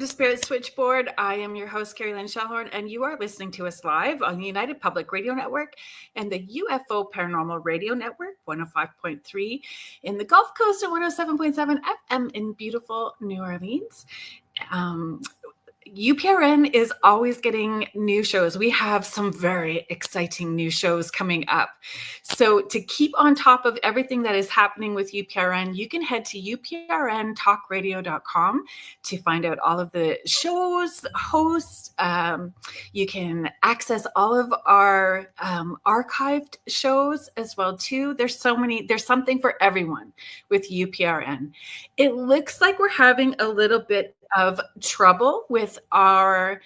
to Spirit Switchboard. I am your host, Carrie Lynn Shellhorn, and you are listening to us live on the United Public Radio Network and the UFO Paranormal Radio Network, 105.3 in the Gulf Coast and 107.7 FM in beautiful New Orleans. UPRN is always getting new shows. We have some very exciting new shows coming up. So to keep on top of everything that is happening with UPRN, you can head to uprntalkradio.com to find out all of the shows, hosts. You can access all of our archived shows as well too. There's something for everyone with UPRN. It looks like we're having a little bit of trouble with our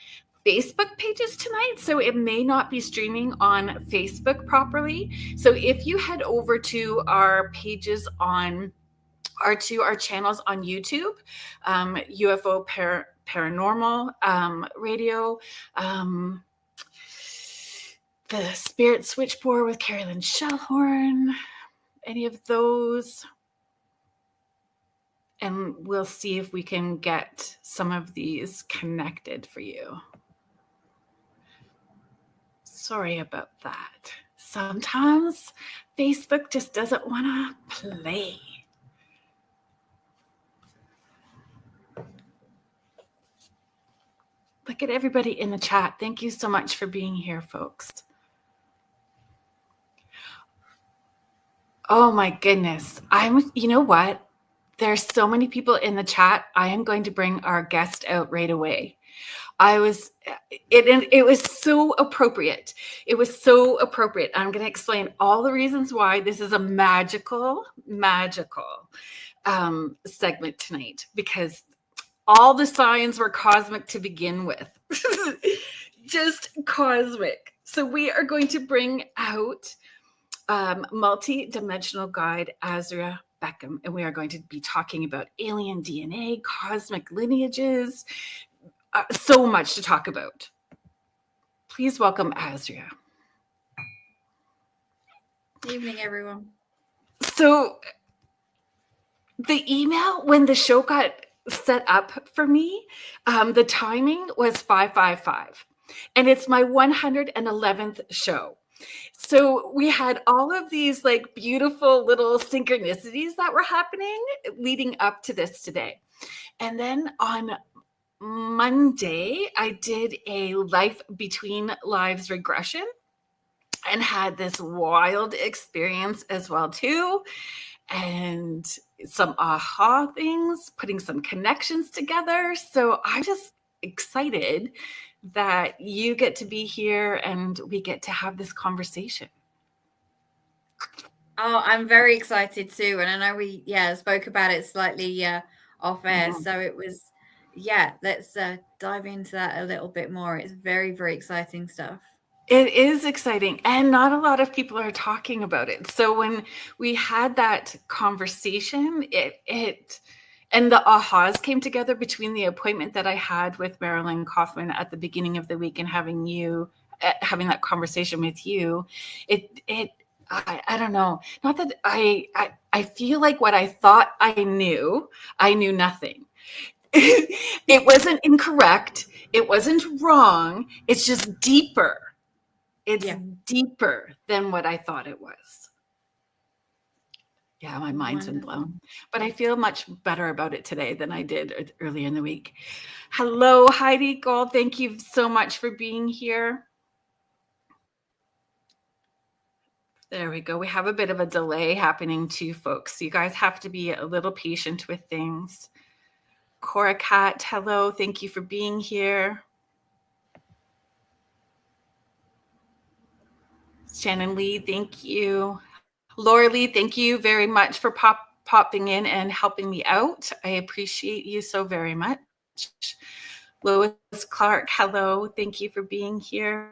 Facebook pages tonight, so it may not be streaming on Facebook properly. So if you head over to our pages on our channels on YouTube, UFO Paranormal Radio, the Spirit Switchboard with Carrie Lynn Shellhorn, any of those. And we'll see if we can get some of these connected for you. Sorry about that. Sometimes Facebook just doesn't want to play. Look at everybody in the chat. Thank you so much for being here, folks. Oh my goodness. You know what? There's so many people in the chat. I am going to bring our guest out right away. It was so appropriate. It was so appropriate. I'm going to explain all the reasons why this is a magical segment tonight, because all the signs were cosmic to begin with. Just cosmic. So we are going to bring out multidimensional guide Asria Beckham, and we are going to be talking about alien DNA, cosmic lineages, so much to talk about. Please welcome Asria. Good evening, everyone. So the email, when the show got set up for me, the timing was 555, and it's my 111th show. So we had all of these like beautiful little synchronicities that were happening leading up to this today. And then on Monday, I did a life between lives regression and had this wild experience as well too. And some aha things, putting some connections together. So I'm just excited that you get to be here and we get to have this conversation. Oh, I'm very excited too. And I know we spoke about it slightly off air. Mm-hmm. So it was, let's dive into that a little bit more. It's very, very exciting stuff. It is exciting, and not a lot of people are talking about it. So when we had that conversation, and the ahas came together between the appointment that I had with Marilyn Kaufman at the beginning of the week and having that conversation with you. I don't know. Not that I feel like what I thought I knew nothing. It wasn't incorrect. It wasn't wrong. It's just deeper. It's deeper than what I thought it was. Yeah, my mind's been blown. But I feel much better about it today than I did earlier in the week. Hello, Heidi Gold. Thank you so much for being here. There we go. We have a bit of a delay happening too, folks. So you guys have to be a little patient with things. Cora Cat, hello. Thank you for being here. Shannon Lee, thank you. Laura Lee, thank you very much for popping in and helping me out. I appreciate you so very much. Lois Clark, hello. Thank you for being here.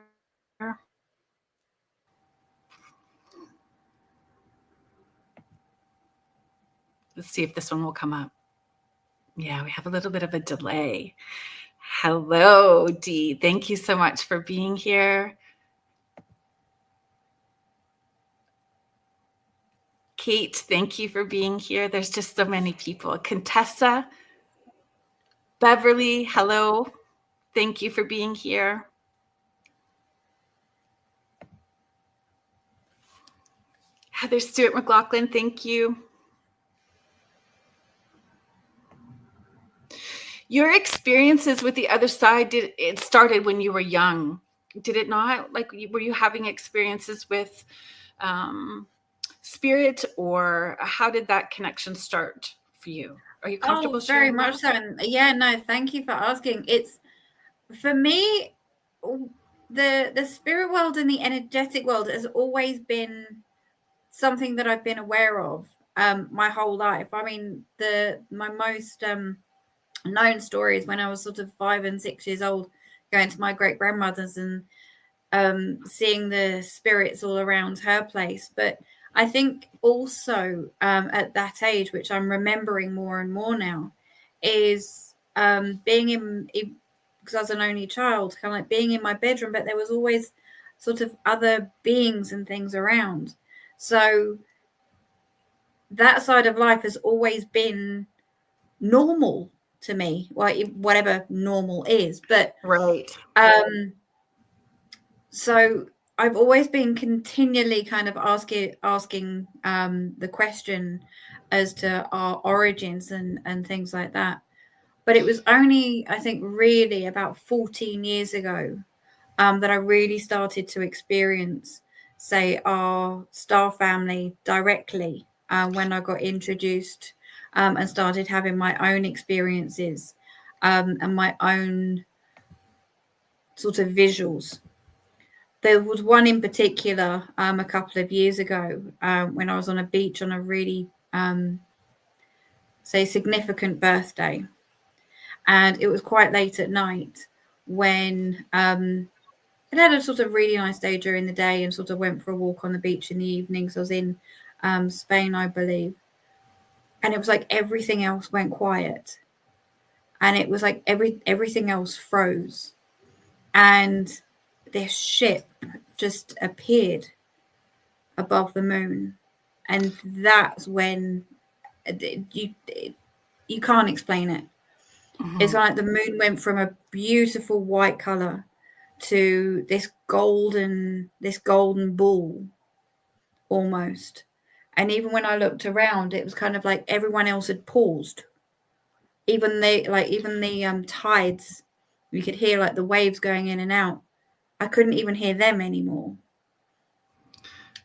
Let's see if this one will come up. Yeah, we have a little bit of a delay. Hello, Dee. Thank you so much for being here. Kate, thank you for being here. There's just so many people. Contessa, Beverly, hello. Thank you for being here. Heather Stewart McLaughlin, thank you. Your experiences with the other side, it started when you were young, did it not? Like, were you having experiences with spirit, or how did that connection start for you? Are you comfortable very sharing much that? so. And yeah, no, thank you for asking. It's, for me, the spirit world and the energetic world has always been something that I've been aware of my whole life. I mean, my most known stories when I was sort of 5 and 6 years old, going to my great grandmother's and seeing the spirits all around her place. But I think also at that age, which I'm remembering more and more now, is being in, because I was an only child, kind of like being in my bedroom, but there was always sort of other beings and things around. So that side of life has always been normal to me, well, whatever normal is. But Right. so I've always been continually kind of asking the question as to our origins and things like that. But it was only, I think, really about 14 years ago that I really started to experience, say, our star family directly when I got introduced and started having my own experiences and my own sort of visuals. There was one in particular a couple of years ago when I was on a beach on a really, say, significant birthday. And it was quite late at night when I'd had a sort of really nice day during the day and sort of went for a walk on the beach in the evening. So I was in Spain, I believe. And it was like everything else went quiet. And it was like everything else froze. And this ship just appeared above the moon. And that's when you can't explain it. Mm-hmm. It's like the moon went from a beautiful white color to this golden ball almost. And even when I looked around, it was kind of like everyone else had paused. Even the tides, you could hear like the waves going in and out. I couldn't even hear them anymore.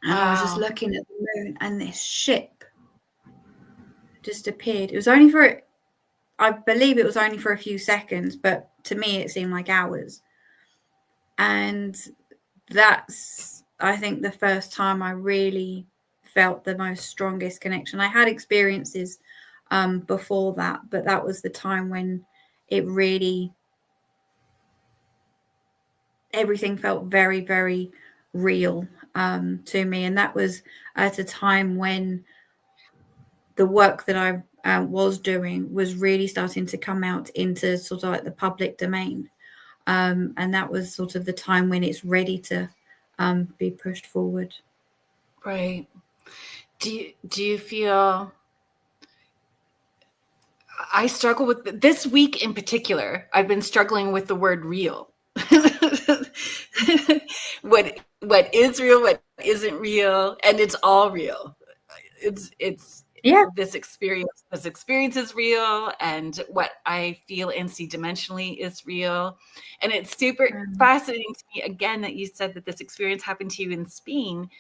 And I was just Wow. looking at the moon, and this ship just appeared. It was only for, I believe it was only for a few seconds, but to me it seemed like hours. And that's, I think, the first time I really felt the most strongest connection. I had experiences before that, but that was the time when it really, everything felt very, very real to me. And that was at a time when the work that I was doing was really starting to come out into sort of like the public domain. And that was sort of the time when it's ready to be pushed forward. Right. Do you feel, I struggle with this week in particular, I've been struggling with the word real. what is real, what isn't real, and it's all real. It's Yeah. this experience is real, and what I feel and see dimensionally is real. And it's super fascinating to me again that you said that this experience happened to you in Spain.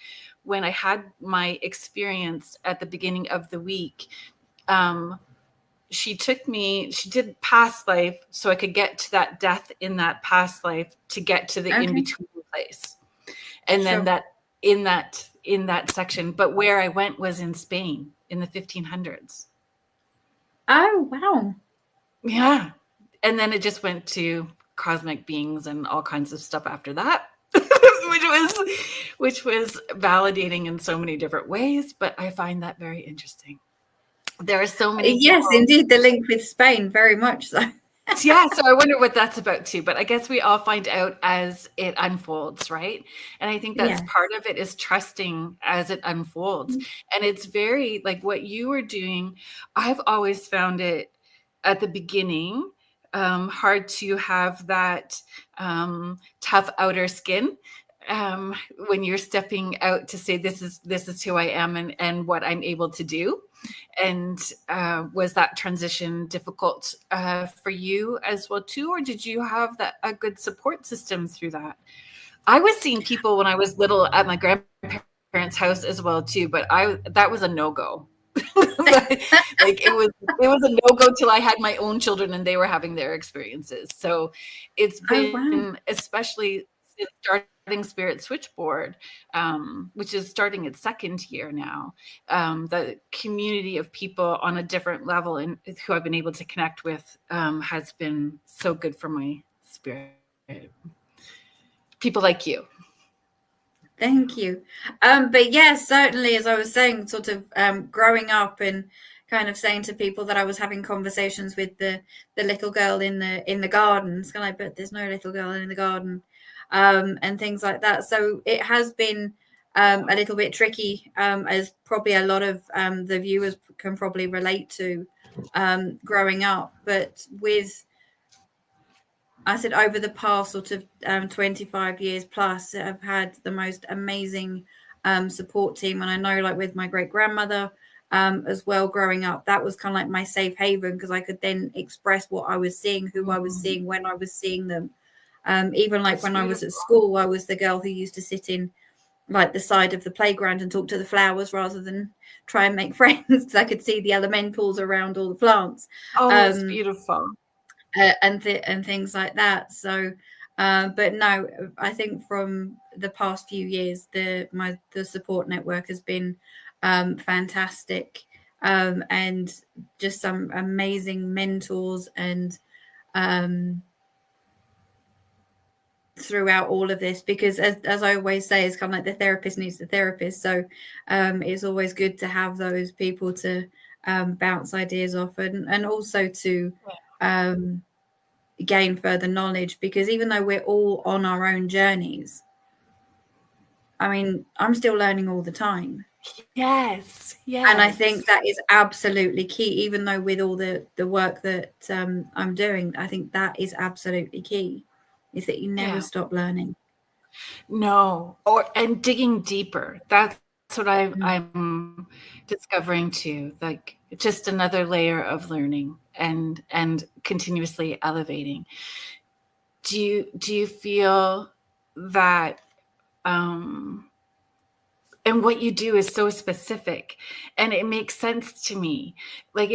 When I had my experience at the beginning of the week, she did past life so I could get to that death in that past life to get to the in-between place. And then in that section, but where I went was in Spain in the 1500s. Oh, wow. Yeah. And then it just went to cosmic beings and all kinds of stuff after that. which was validating in so many different ways, but I find that very interesting. There are so many Yes, indeed, the link with Spain, very much so. Yeah, so I wonder what that's about too, but I guess we all find out as it unfolds, right? And I think that's part of it, is trusting as it unfolds. And it's very like what you were doing. I've always found it at the beginning hard to have that tough outer skin when you're stepping out to say this is who I am and what I'm able to do. And was that transition difficult for you as well too, or did you have a good support system through that? I was seeing people when I was little at my grandparents' house as well too, but that was a no-go. Like it was a no-go till I had my own children and they were having their experiences. So it's Oh, been, wow. especially since starting Spirit Switchboard, which is starting its second year now, the community of people on a different level and who I've been able to connect with has been so good for my spirit. People like you. Thank you. But yes, certainly, as I was saying, sort of growing up and kind of saying to people that I was having conversations with the little girl in the garden. It's kind of like, but there's no little girl in the garden, and things like that. So it has been a little bit tricky, as probably a lot of the viewers can probably relate to growing up. But with, I said, over the past sort of 25 years plus, I've had the most amazing support team. And I know, like with my great grandmother as well, growing up, that was kind of like my safe haven, because I could then express what I was seeing, who I was seeing, when I was seeing them. Even like That's when I was beautiful. at school, I was the girl who used to sit in like the side of the playground and talk to the flowers rather than try and make friends, because I could see the elementals around all the plants. Oh, that's Um, beautiful. and things like that. So, but no, I think from the past few years, the support network has been fantastic, and just some amazing mentors and throughout all of this, because as I always say, it's kind of like the therapist needs the therapist. So it's always good to have those people to bounce ideas off, and also to gain further knowledge, because even though we're all on our own journeys, I mean, I'm still learning all the time. Yes, And I yes, think that is absolutely key, even though with all the work that I'm doing, I think that is absolutely key, is that you never yeah. stop learning. No, and digging deeper. That's what I'm discovering too. Like just another layer of learning and continuously elevating. Do you feel that and what you do is so specific and it makes sense to me. Like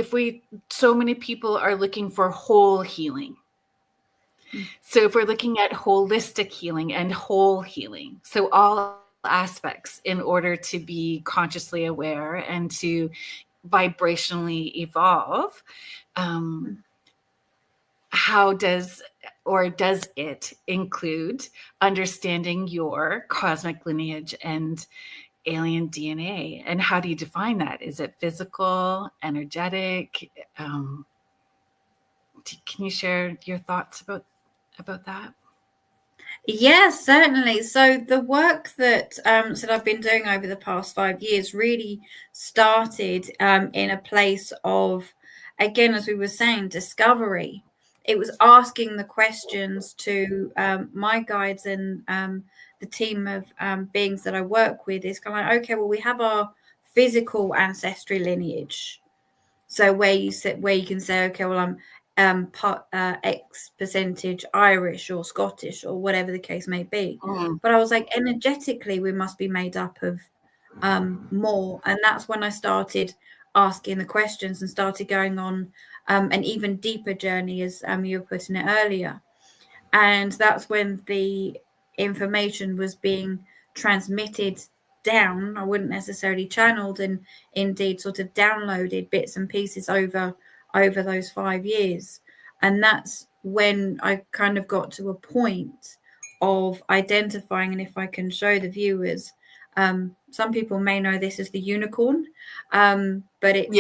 so many people are looking for whole healing. So if we're looking at holistic healing and whole healing, so all aspects in order to be consciously aware and to vibrationally evolve, how does it include understanding your cosmic lineage and alien DNA? And how do you define that? Is it physical, energetic? Can you share your thoughts about that? Yes, certainly. So the work that I've been doing over the past 5 years really started in a place of, again, as we were saying, discovery. It was asking the questions to my guides and the team of beings that I work with. Is kind of like, okay, well, we have our physical ancestry lineage. So where you can say, okay, well, I'm X percentage Irish or Scottish or whatever the case may be. But I was like, energetically, we must be made up of more. And that's when I started asking the questions and started going on an even deeper journey, as you were putting it earlier. And that's when the information was being transmitted down. I wouldn't necessarily channeled, and indeed sort of downloaded bits and pieces over those 5 years. And that's when I kind of got to a point of identifying, and if I can show the viewers, some people may know this as the unicorn, but it's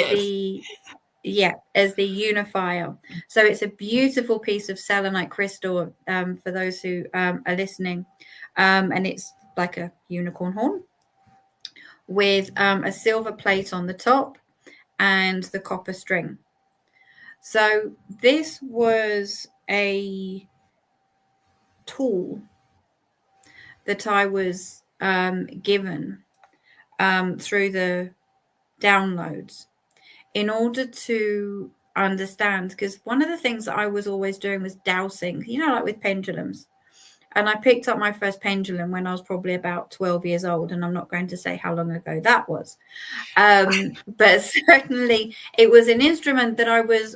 Yes. as the unifier. So it's a beautiful piece of selenite crystal, for those who are listening, and it's like a unicorn horn with a silver plate on the top and the copper string. So this was a tool that I was given through the downloads in order to understand, because one of the things that I was always doing was dowsing, like with pendulums. And I picked up my first pendulum when I was probably about 12 years old, and I'm not going to say how long ago that was. But certainly it was an instrument that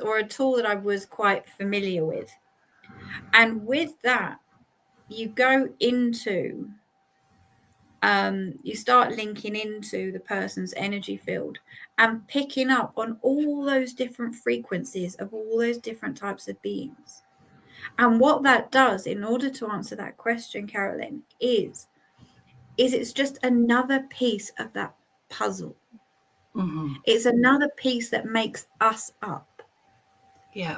or a tool that I was quite familiar with. And with that, you go into, you start linking into the person's energy field and picking up on all those different frequencies of all those different types of beings. And what that does, in order to answer that question, Carolyn, is it's just another piece of that puzzle. Mm-hmm. It's another piece that makes us up. Yeah.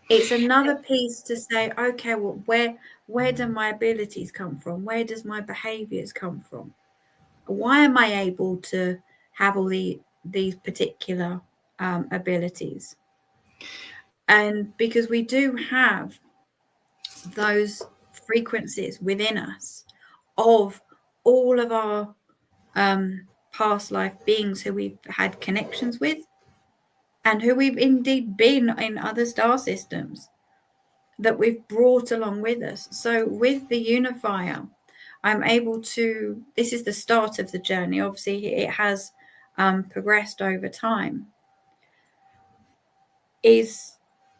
It's another piece to say, okay, well, where do my abilities come from? Where does my behaviors come from? Why am I able to have all these particular abilities? And because we do have those frequencies within us of all of our past life beings who we've had connections with and who we've indeed been in other star systems that we've brought along with us. So with the unifier, I'm able to, this is the start of the journey. Obviously, it has progressed over time, is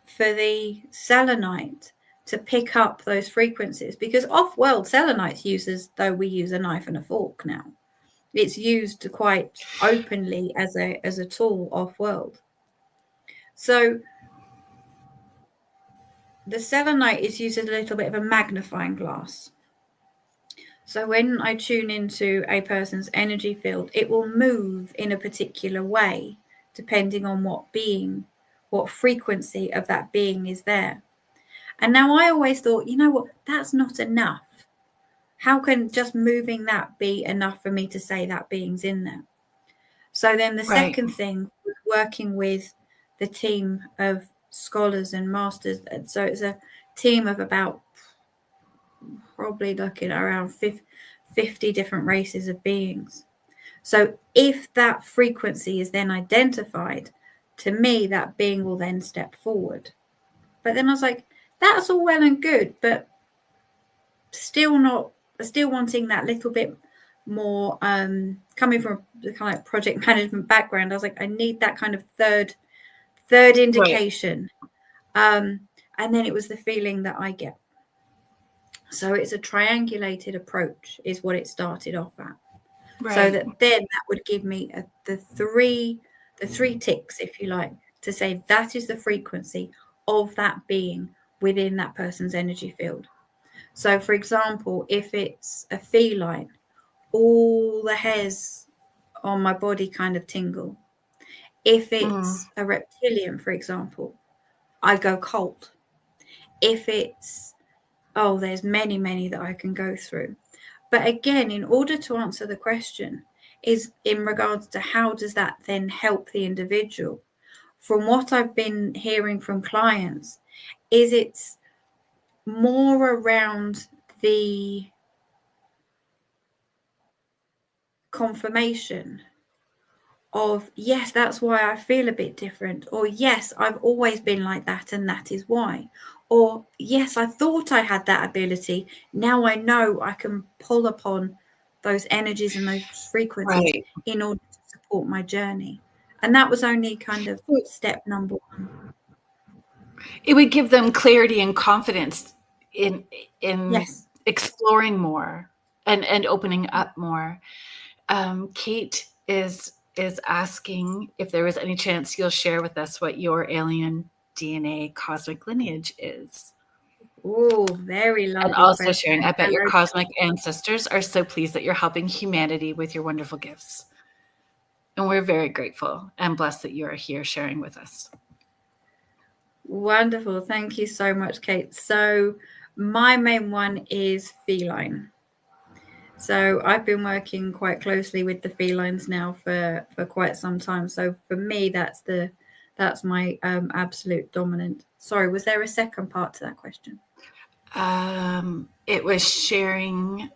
for the selenite to pick up those frequencies, because off-world selenite's used as though we use a knife and a fork now. It's used quite openly as a tool off-world. So the selenite is used as a little bit of a magnifying glass. So when I tune into a person's energy field, it will move in a particular way, depending on what frequency of that being is there. And now I always thought, that's not enough. How can just moving that be enough for me to say that being's in there? So then the second thing was working with the team of scholars and masters. So it's a team of about probably looking around 50 different races of beings. So if that frequency is then identified, to me, that being will then step forward. But then I was like, that's all well and good, but still wanting that little bit more, coming from the kind of project management background. I was like, I need that kind of third indication. Right. And then it was the feeling that I get. So it's a triangulated approach is what it started off at. Right. So that would give me the three ticks, if you like, to say that is the frequency of that being within that person's energy field. So, for example, if it's a feline, all the hairs on my body kind of tingle. If it's a reptilian, for example, I go cold. If it's, there's many that I can go through. But again, in order to answer the question, is in regards to how does that then help the individual? From what I've been hearing from clients, is it's more around the confirmation of, yes, that's why I feel a bit different, or yes, I've always been like that and that is why, or yes, I thought I had that ability, now I know I can pull upon those energies and those frequencies in order to support my journey. And that was only kind of step number one. It would give them clarity and confidence in exploring more and opening up more. Kate is asking if there was any chance you'll share with us what your alien DNA cosmic lineage is. Oh, very lovely. And also question. Sharing, I bet your cosmic ancestors are so pleased that you're helping humanity with your wonderful gifts. And we're very grateful and blessed that you are here sharing with us. Wonderful. Thank you so much, Kate. So my main one is feline. So I've been working quite closely with the felines now for quite some time. So for me, that's the That's my absolute dominant. Sorry, was there a second part to that question? It was sharing,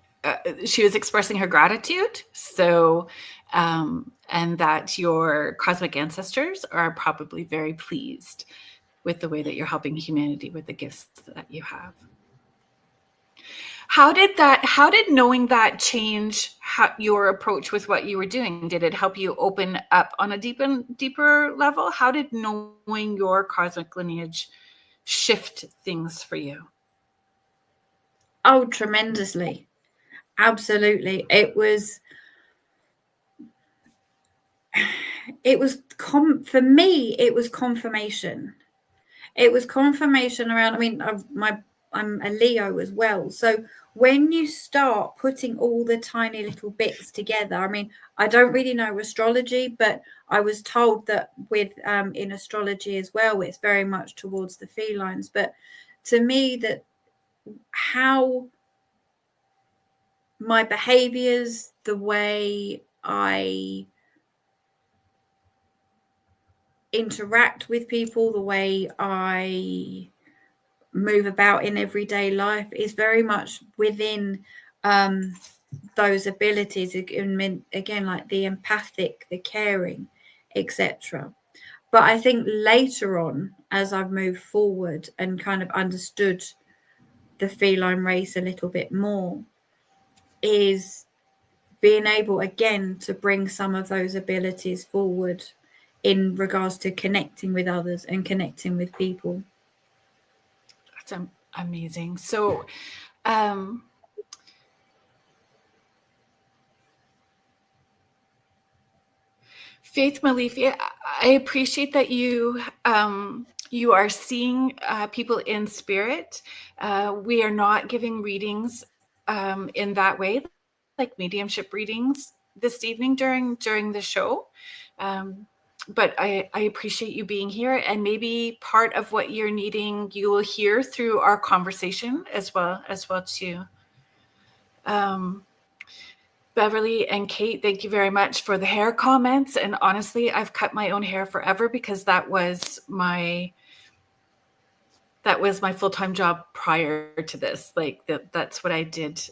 she was expressing her gratitude. So, and that your cosmic ancestors are probably very pleased with the way that you're helping humanity with the gifts that you have. How did knowing that change your approach with what you were doing? Did it help you open up on a deeper level? How did knowing your cosmic lineage shift things for you? Oh, tremendously. Absolutely. It was for me, it was confirmation. It was confirmation around, I mean, I'm a Leo as well. So when you start putting all the tiny little bits together, I mean, I don't really know astrology, but I was told that with in astrology as well, it's very much towards the felines. But to me, that how my behaviors, the way I interact with people, the way I move about in everyday life is very much within those abilities. Again, like the empathic, the caring, etc. But I think later on, as I've moved forward and kind of understood the feline race a little bit more, is being able again to bring some of those abilities forward in regards to connecting with others and connecting with people. That's amazing. So, Faith Malifi, I appreciate that you you are seeing people in spirit. We are not giving readings in that way, like mediumship readings this evening during the show. But I appreciate you being here, and maybe part of what you're needing you will hear through our conversation as well too. Beverly and Kate, thank you very much for the hair comments. And honestly, I've cut my own hair forever because that was my full-time job prior to this. Like that's what I did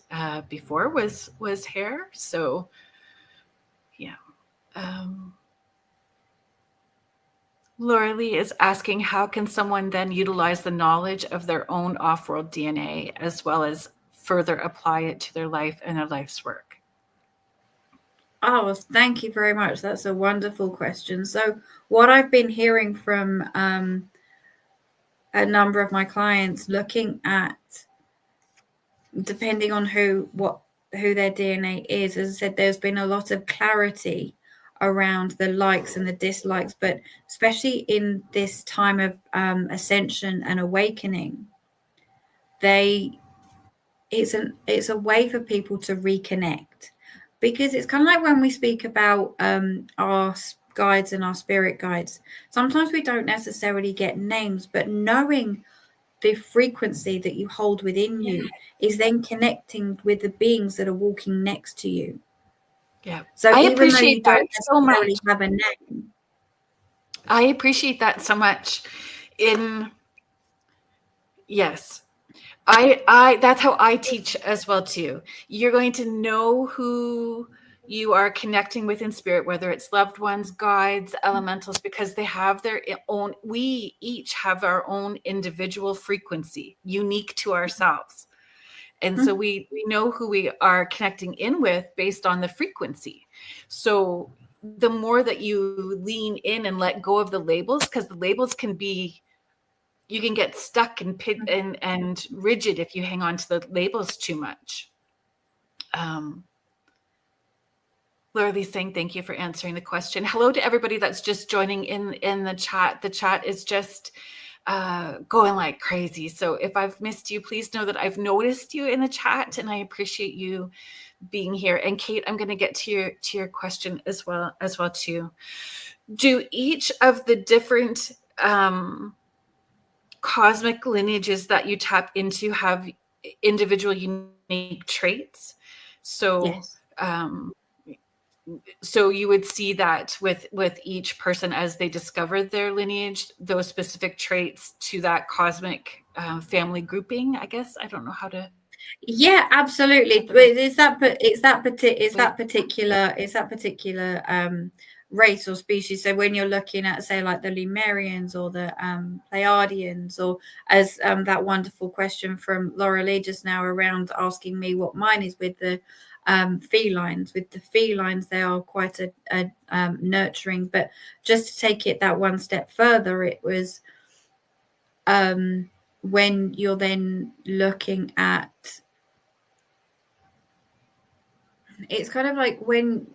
before was hair. So yeah. Laura Lee is asking, how can someone then utilize the knowledge of their own off-world DNA as well as further apply it to their life and their life's work? Oh, thank you very much. That's a wonderful question. So what I've been hearing from a number of my clients, looking at, depending on who their DNA is, as I said, there's been a lot of clarity around the likes and the dislikes, but especially in this time of ascension and awakening, it's a way for people to reconnect, because it's kind of like when we speak about our guides and our spirit guides, sometimes we don't necessarily get names, but knowing the frequency that you hold within you is then connecting with the beings that are walking next to you. Yeah. So I even though you appreciate that don't so much. necessarily have a name. I appreciate that so much. Yes. I that's how I teach as well too. You're going to know who you are connecting with in spirit, whether it's loved ones, guides, elementals, because they have their own, we each have our own individual frequency, unique to ourselves. And so we know who we are connecting in with based on the frequency. So the more that you lean in and let go of the labels, because the labels can be, you can get stuck and rigid if you hang on to the labels too much. Laura Lee's saying, thank you for answering the question. Hello to everybody that's just joining in the chat. The chat is just going like crazy. So if I've missed you, please know that I've noticed you in the chat and I appreciate you being here. And Kate, I'm going to get to your question as well too. Do each of the different cosmic lineages that you tap into have individual unique traits? So Yes. so you would see that with each person as they discovered their lineage, those specific traits to that cosmic family grouping, I guess. I don't know how to. Yeah, absolutely. But it's that particular race or species. So when you're looking at, say, like the Lemurians or the Pleiadians, or as that wonderful question from Laura Lee just now around asking me what mine is with the felines. With the felines, they are quite a nurturing. But just to take it that one step further, it was when you're then looking at, it's kind of like when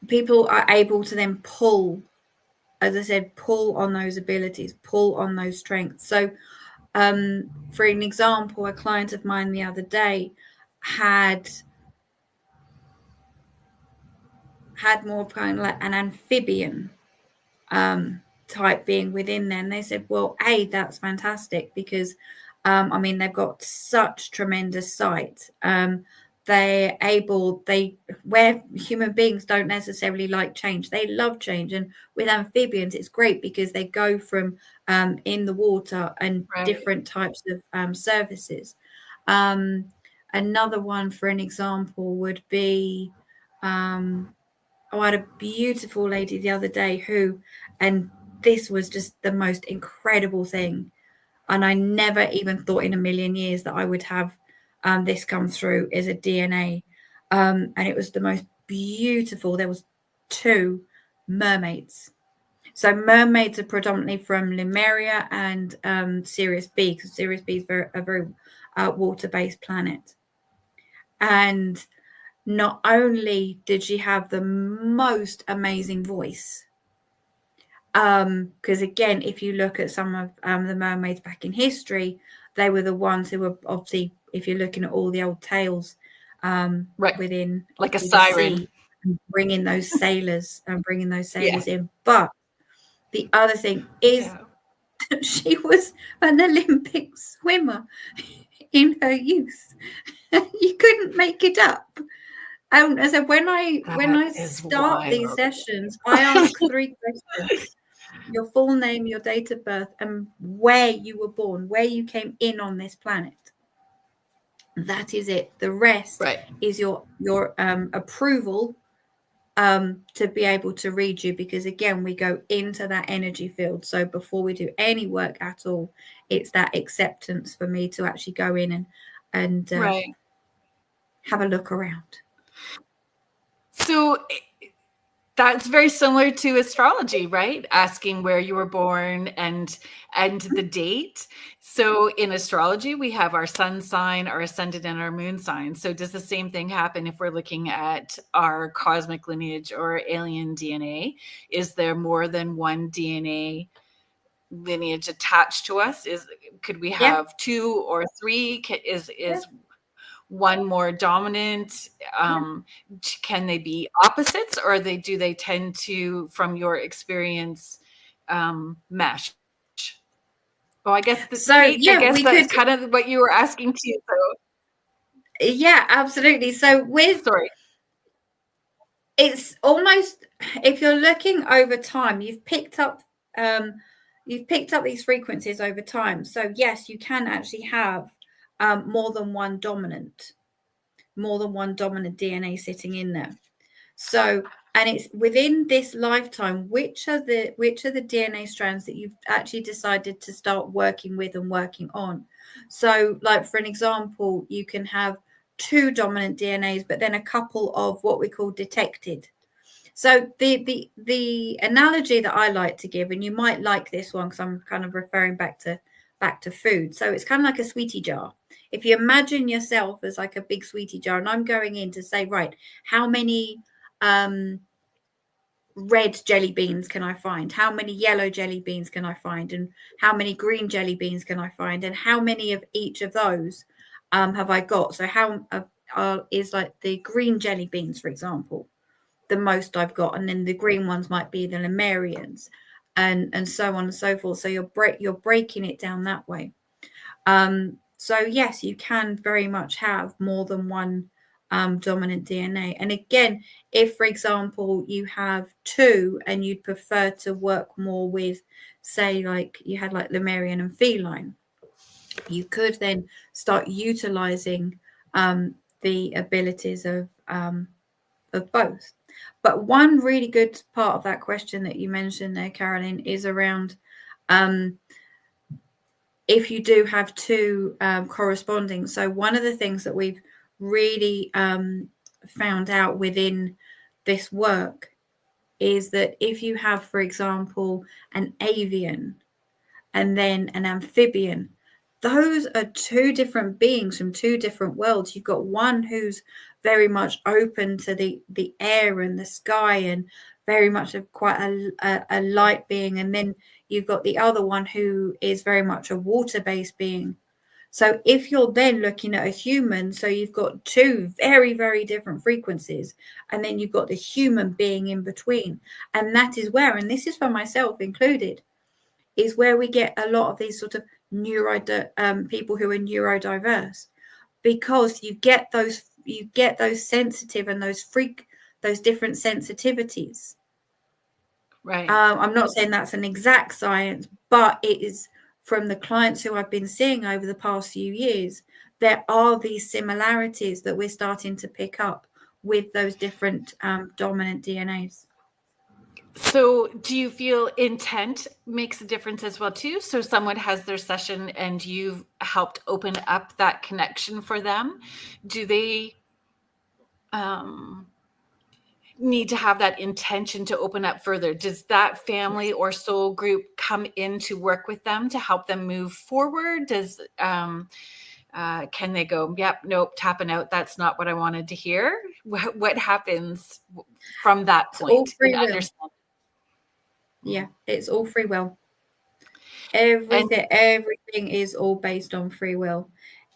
people are able to then pull, as I said, pull on those abilities, pull on those strengths. So for an example, a client of mine the other day had more kind of like an amphibian type being within there, and they said, well, that's fantastic, because I mean, they've got such tremendous sight. They're able, where human beings don't necessarily like change, they love change. And with amphibians, it's great because they go from in the water and different types of services. Another one, for an example, would be I had a beautiful lady the other day who, and this was just the most incredible thing, and I never even thought in a million years that I would have this come through as a DNA, and it was the most beautiful. There was 2 mermaids. So mermaids are predominantly from Lemuria and Sirius B, because Sirius B is a very water-based planet. And not only did she have the most amazing voice, because again, if you look at some of the mermaids back in history, they were the ones who were, obviously, if you're looking at all the old tales within like a the siren, sea, bringing those sailors in. But the other thing is she was an Olympic swimmer in her youth. You couldn't make it up. So when I start these sessions, I ask 3 questions: your full name, your date of birth, and where you were born, where you came in on this planet. That is it. The rest is your approval to be able to read you, because again, we go into that energy field. So before we do any work at all, it's that acceptance for me to actually go in and have a look around. So that's very similar to astrology, right? Asking where you were born and the date. So in astrology, we have our sun sign, our ascendant, and our moon sign. So does the same thing happen if we're looking at our cosmic lineage or alien DNA? Is there more than one DNA lineage attached to us? Could we have 2 or 3? Is one more dominant? Can they be opposites, or do they tend to, from your experience, mesh? Oh, I guess that's kind of what you were asking too. So. Yeah, absolutely. So it's almost, if you're looking over time, you've picked up these frequencies over time. So yes, you can actually have more than one dominant DNA sitting in there. So, and it's within this lifetime, which are the DNA strands that you've actually decided to start working with and working on. So, like, for an example, you can have 2 dominant DNAs, but then a couple of what we call detected. So the analogy that I like to give, and you might like this one because I'm kind of referring back to food. So it's kind of like a sweetie jar. If you imagine yourself as like a big sweetie jar, and I'm going in to say, right, how many red jelly beans can I find? How many yellow jelly beans can I find? And how many green jelly beans can I find? And how many of each of those have I got? So how is, like, the green jelly beans, for example, the most I've got, and then the green ones might be the Lemurians, and so on and so forth. So you're breaking it down that way. So yes, you can very much have more than one dominant DNA. And again, if, for example, you have 2 and you'd prefer to work more with, say, like you had like Lemurian and feline, you could then start utilizing the abilities of both. But one really good part of that question that you mentioned there, Carolyn, is around if you do have 2 corresponding. So one of the things that we've really found out within this work is that if you have, for example, an avian and then an amphibian, those are 2 different beings from 2 different worlds. You've got one who's very much open to the air and the sky and very much of quite a light being, and then you've got the other one who is very much a water-based being. So if you're then looking at a human, so you've got 2 very, very different frequencies, and then you've got the human being in between. And that is where, and this is for myself included, is where we get a lot of these sort of people who are neurodiverse, because you get those sensitive and those different sensitivities. Right. I'm not saying that's an exact science, but it is from the clients who I've been seeing over the past few years. There are these similarities that we're starting to pick up with those different dominant DNAs. So do you feel intent makes a difference as well too? So someone has their session and you've helped open up that connection for them. Do they need to have that intention to open up further? Does that family or soul group come in to work with them to help them move forward? Does can they go, yep, nope, tapping out, that's not what I wanted to hear? What happens from that point? All free will. Yeah, it's all free will. Everything is all based on free will.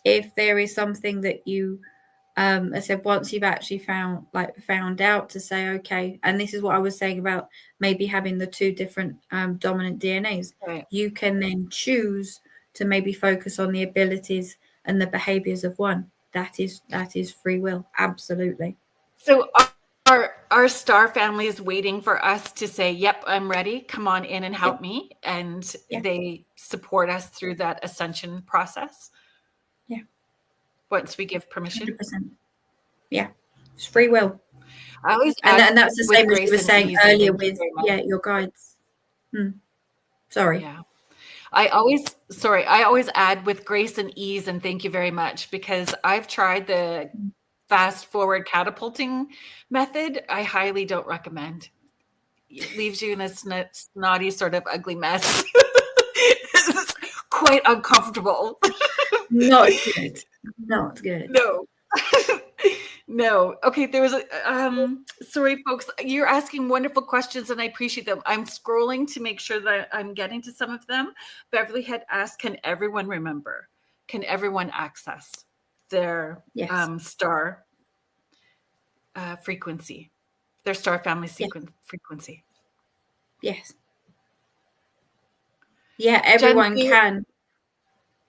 If there is something that you I said, once you've actually found out to say, okay, and this is what I was saying about maybe having the 2 different dominant DNAs, right. You can then choose to maybe focus on the abilities and the behaviors of one. That is free will. Absolutely. So our star family is waiting for us to say, yep, I'm ready. Come on in and help me. And they support us through that ascension process. Yeah. Once we give permission. 100%. Yeah. It's free will. I always and that's the same as you were saying earlier with your guides. Sorry. Yeah. I always add with grace and ease and thank you very much, because I've tried the fast forward catapulting method. I highly don't recommend. It leaves you in a snotty sort of ugly mess. It's quite uncomfortable. Not good. Not good. No. No. Okay, there was a sorry folks, you're asking wonderful questions and I appreciate them. I'm scrolling to make sure that I'm getting to some of them. Beverly had asked, can everyone remember? Can everyone access their star frequency, their star family frequency? Yes. Yeah, everyone can.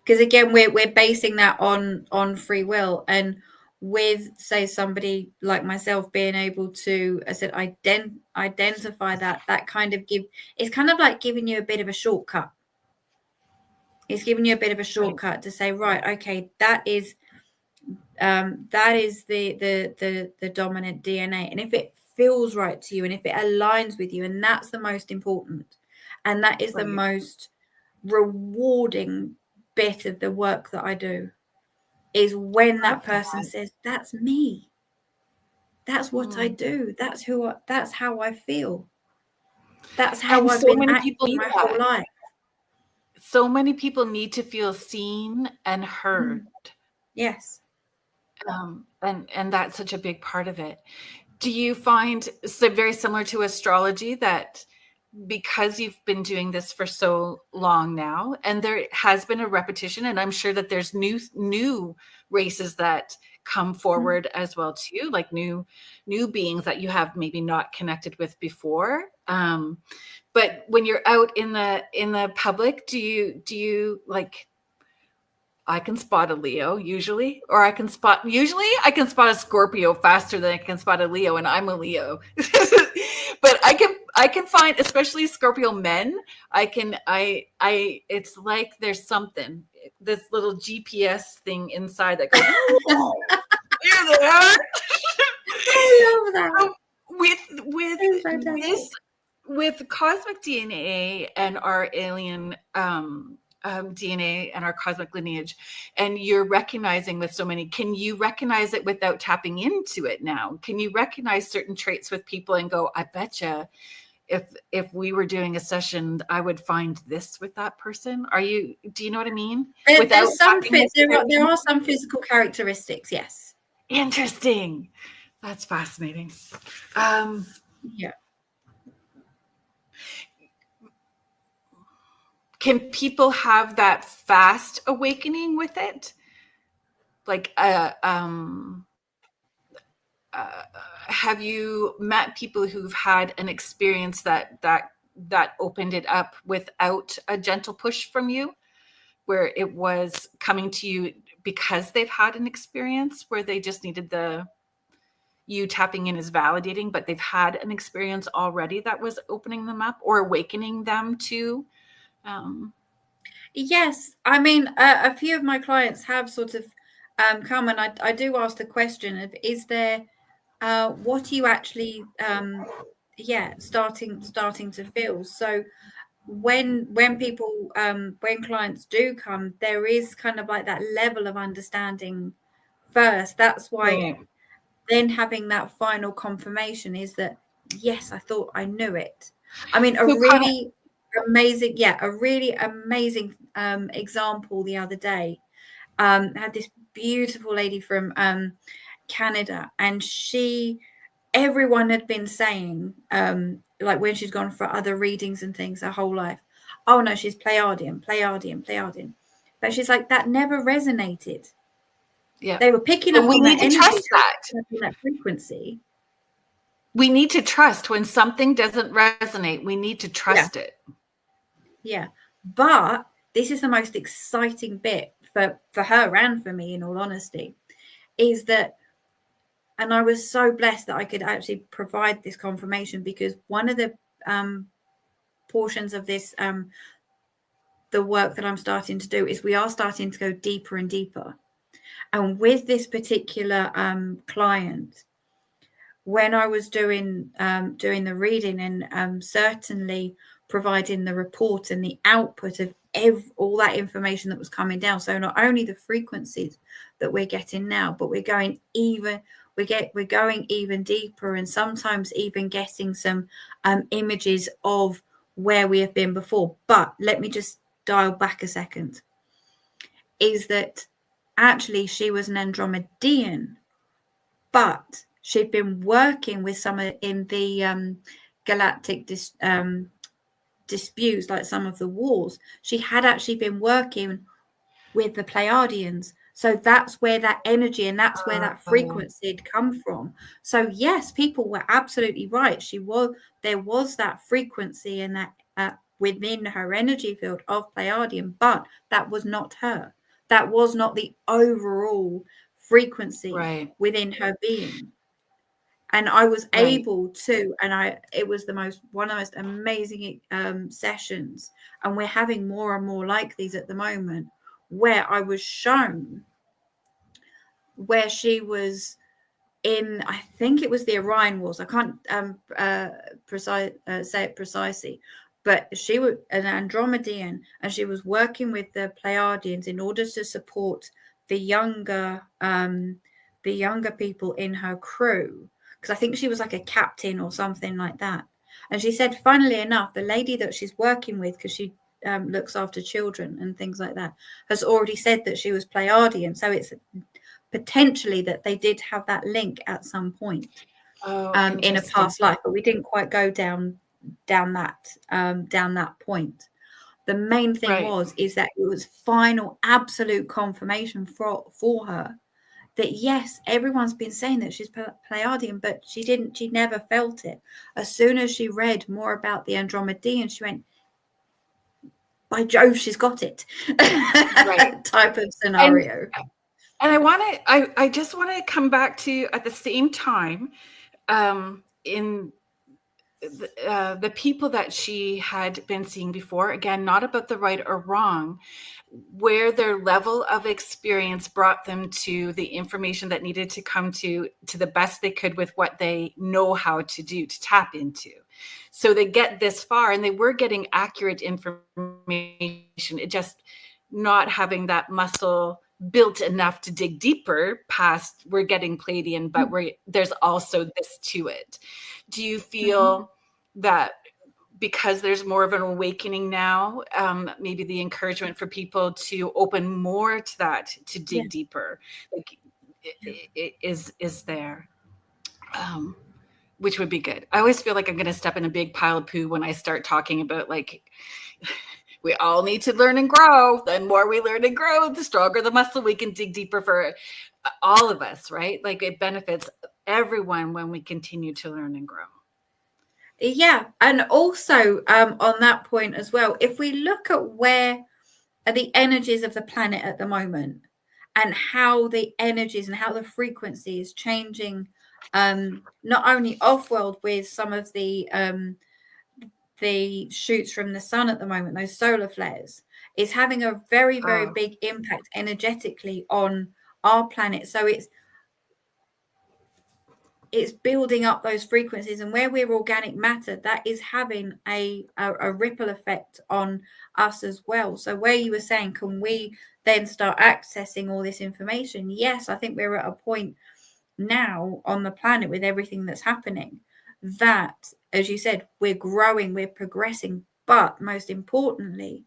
Because again, we're basing that on free will, and with, say, somebody like myself being able to, I said, identify that kind of it's kind of like giving you a bit of a shortcut. It's giving you a bit of a shortcut to say, right, okay, that is the dominant DNA, and if it feels right to you and if it aligns with you, and that's the most important, and that is the most rewarding bit of the work that I do, is when that person says, that's me, that's what I do, that's how I feel, that's how I've been acting my whole life. So many people need to feel seen and heard. Yes. And that's such a big part of it. Do you find, so very similar to astrology, that because you've been doing this for so long now, and there has been a repetition, and I'm sure that there's new races that come forward as well too, like new beings that you have maybe not connected with before. But when you're out in the public, do you like I can spot a Leo usually, or I can spot a Scorpio faster than I can spot a Leo, and I'm a Leo. But I can find, especially Scorpio men, it's like there's something, this little GPS thing inside that goes, here they are. I love that. So with cosmic DNA and our alien DNA and our cosmic lineage, and you're recognizing with so many, can you recognize it without tapping into it now? Can you recognize certain traits with people and go, I betcha if we were doing a session, I would find this with that person? Do you know what I mean? There are some physical characteristics, yes. Interesting. That's fascinating. Yeah. Can people have that fast awakening with it? Like, have you met people who've had an experience that opened it up without a gentle push from you, where it was coming to you because they've had an experience where they just needed you tapping in is validating, but they've had an experience already that was opening them up or awakening them to? Yes, I mean, a few of my clients have sort of come, and I do ask the question of, is there, what are you actually, starting to feel? So when people, when clients do come, there is kind of like that level of understanding first. That's why then having that final confirmation is that, yes, I thought I knew it. I mean, a really amazing example the other day. Had this beautiful lady from Canada, and everyone had been saying, like when she'd gone for other readings and things her whole life, oh no, she's Pleiadian. But she's like, that never resonated. Yeah, they were picking up on that energy, trust that frequency. We need to trust when something doesn't resonate. We need to trust it. Yeah, but this is the most exciting bit for her and for me, in all honesty, is that, and I was so blessed that I could actually provide this confirmation, because one of the portions of this, the work that I'm starting to do, is we are starting to go deeper and deeper. And with this particular client, when I was doing the reading and certainly providing the report and the output of all that information that was coming down, so not only the frequencies that we're getting now, but we're going even deeper, and sometimes even getting some images of where we have been before. But let me just dial back a second. Is that actually she was an Andromedan, but she'd been working with some in the galactic disputes, like some of the wars. She had actually been working with the Pleiadians. So that's where that energy and that's where that frequency had come from. So yes, people were absolutely right. There was that frequency and that within her energy field of Pleiadian, but that was not her. That was not the overall frequency within her being. And I was able to, and it was one of the most amazing sessions. And we're having more and more like these at the moment, where I was shown where she was in, I think it was the Orion Wars. I can't say it precisely, but she was an Andromedan, and she was working with the Pleiadians in order to support the younger people in her crew, because I think she was like a captain or something like that. And she said, funnily enough, the lady that she's working with, because she looks after children and things like that, has already said that she was Pleiadian. So it's potentially that they did have that link at some point in a past life, but we didn't quite go down that point. The main thing is that it was final absolute confirmation for her that yes, everyone's been saying that she's Pleiadian, but she never felt it. As soon as she read more about the Andromedan, she went, by Jove, she's got it, Right. type of scenario. And I just want to come back to, at the same time, in the people that she had been seeing before, again, not about the right or wrong, where their level of experience brought them to the information that needed to come to the best they could with what they know how to do, to tap into. So they get this far, and they were getting accurate information. It just not having that muscle built enough to dig deeper past, we're getting Pleiadian, but there's also this to it. Do you feel that because there's more of an awakening now, maybe the encouragement for people to open more to that, to dig deeper, like is there, which would be good. I always feel like I'm going to step in a big pile of poo when I start talking about, like, we all need to learn and grow. The more we learn and grow, the stronger the muscle we can dig deeper for all of us, right? Like, it benefits everyone when we continue to learn and grow. Yeah. And also on that point as well, if we look at where are the energies of the planet at the moment, and how the energies and how the frequency is changing, not only off-world with some of the shoots from the sun at the moment, those solar flares, is having a very, very big impact energetically on our planet. So it's building up those frequencies, and where we're organic matter, that is having a ripple effect on us as well. So where you were saying, can we then start accessing all this information? Yes, I think we're at a point now on the planet with everything that's happening that, as you said, we're growing, we're progressing, but most importantly,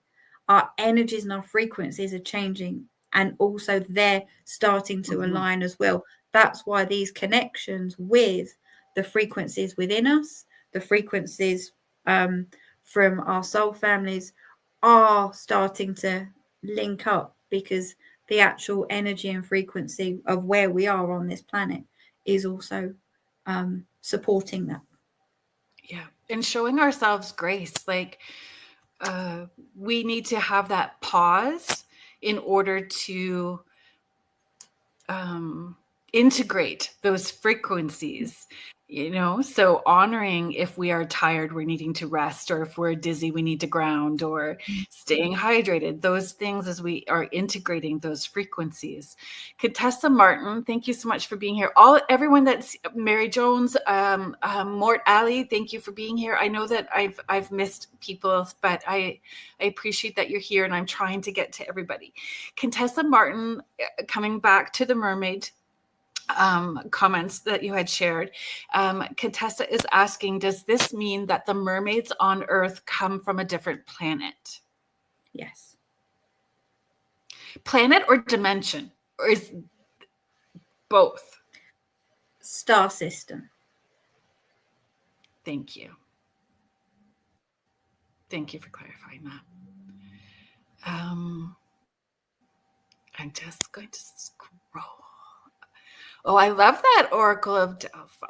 our energies and our frequencies are changing, and also they're starting to align as well. That's why these connections with the frequencies within us, the frequencies from our soul families, are starting to link up, because the actual energy and frequency of where we are on this planet is also supporting that. Yeah. And showing ourselves grace. Like, we need to have that pause in order to integrate those frequencies, so honoring if we are tired, we're needing to rest, or if we're dizzy, we need to ground, or staying hydrated, those things, as we are integrating those frequencies. Contessa Martin, thank you so much for being here. Everyone that's Mary Jones, Mort Ali, thank you for being here. I know that I've missed people, but I appreciate that you're here, and I'm trying to get to everybody. Contessa Martin, coming back to the mermaid comments that you had shared, Contessa is asking, does this mean that the mermaids on Earth come from a different planet? Yes. Planet or dimension? Or is both? Star system. Thank you. Thank you for clarifying that. I'm just going to scroll. Oh, I love that Oracle of Delphi.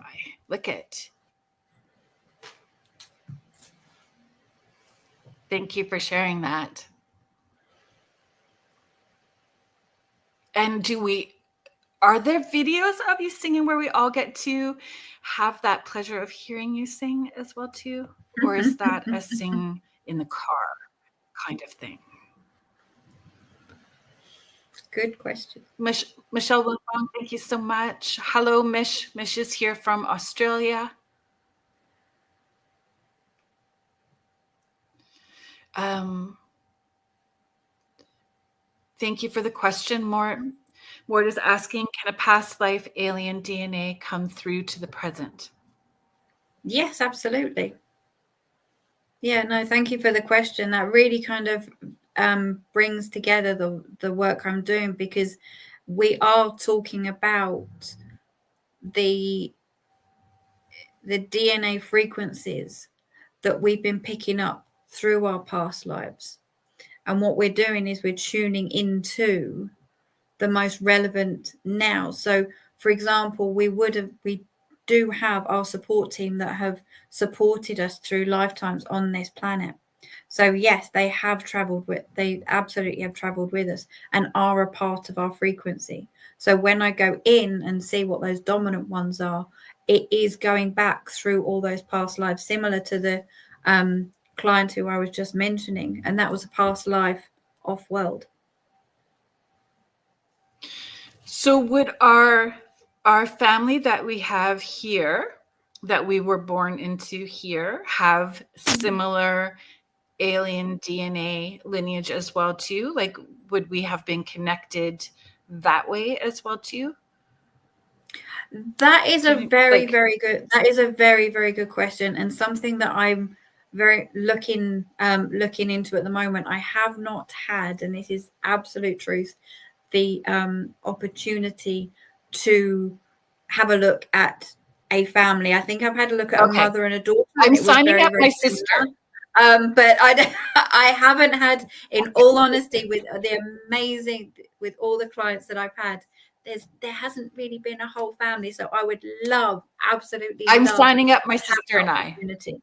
Look at. Thank you for sharing that. And are there videos of you singing where we all get to have that pleasure of hearing you sing as well too? Or is that a sing in the car kind of thing? Good question. Michelle Wilfong, thank you so much. Hello, Mish. Mish is here from Australia. Thank you for the question. Mort is asking, can a past life alien DNA come through to the present? Yes, absolutely. Yeah, no, thank you for the question. That really kind of brings together the work I'm doing, because we are talking about the DNA frequencies that we've been picking up through our past lives. And what we're doing is we're tuning into the most relevant now. So, for example, we do have our support team that have supported us through lifetimes on this planet. So yes, they absolutely have traveled with us and are a part of our frequency. So when I go in and see what those dominant ones are, it is going back through all those past lives, similar to the client who I was just mentioning, and that was a past life off world. So would our family that we have here, that we were born into here, have similar alien DNA lineage as well too? Like, would we have been connected that way as well too? That is a very, Like, very good. That is a very, very good question, and something that I'm very looking into at the moment. I have not had, and this is absolute truth, the opportunity to have a look at a family. I think I've had a look at a okay, mother and a daughter, I'm and it was signing very, up my very sister. similar. But I haven't had, in all honesty, with all the clients that I've had, there hasn't really been a whole family. So I would absolutely I'm love signing up my to have sister that and I. opportunity.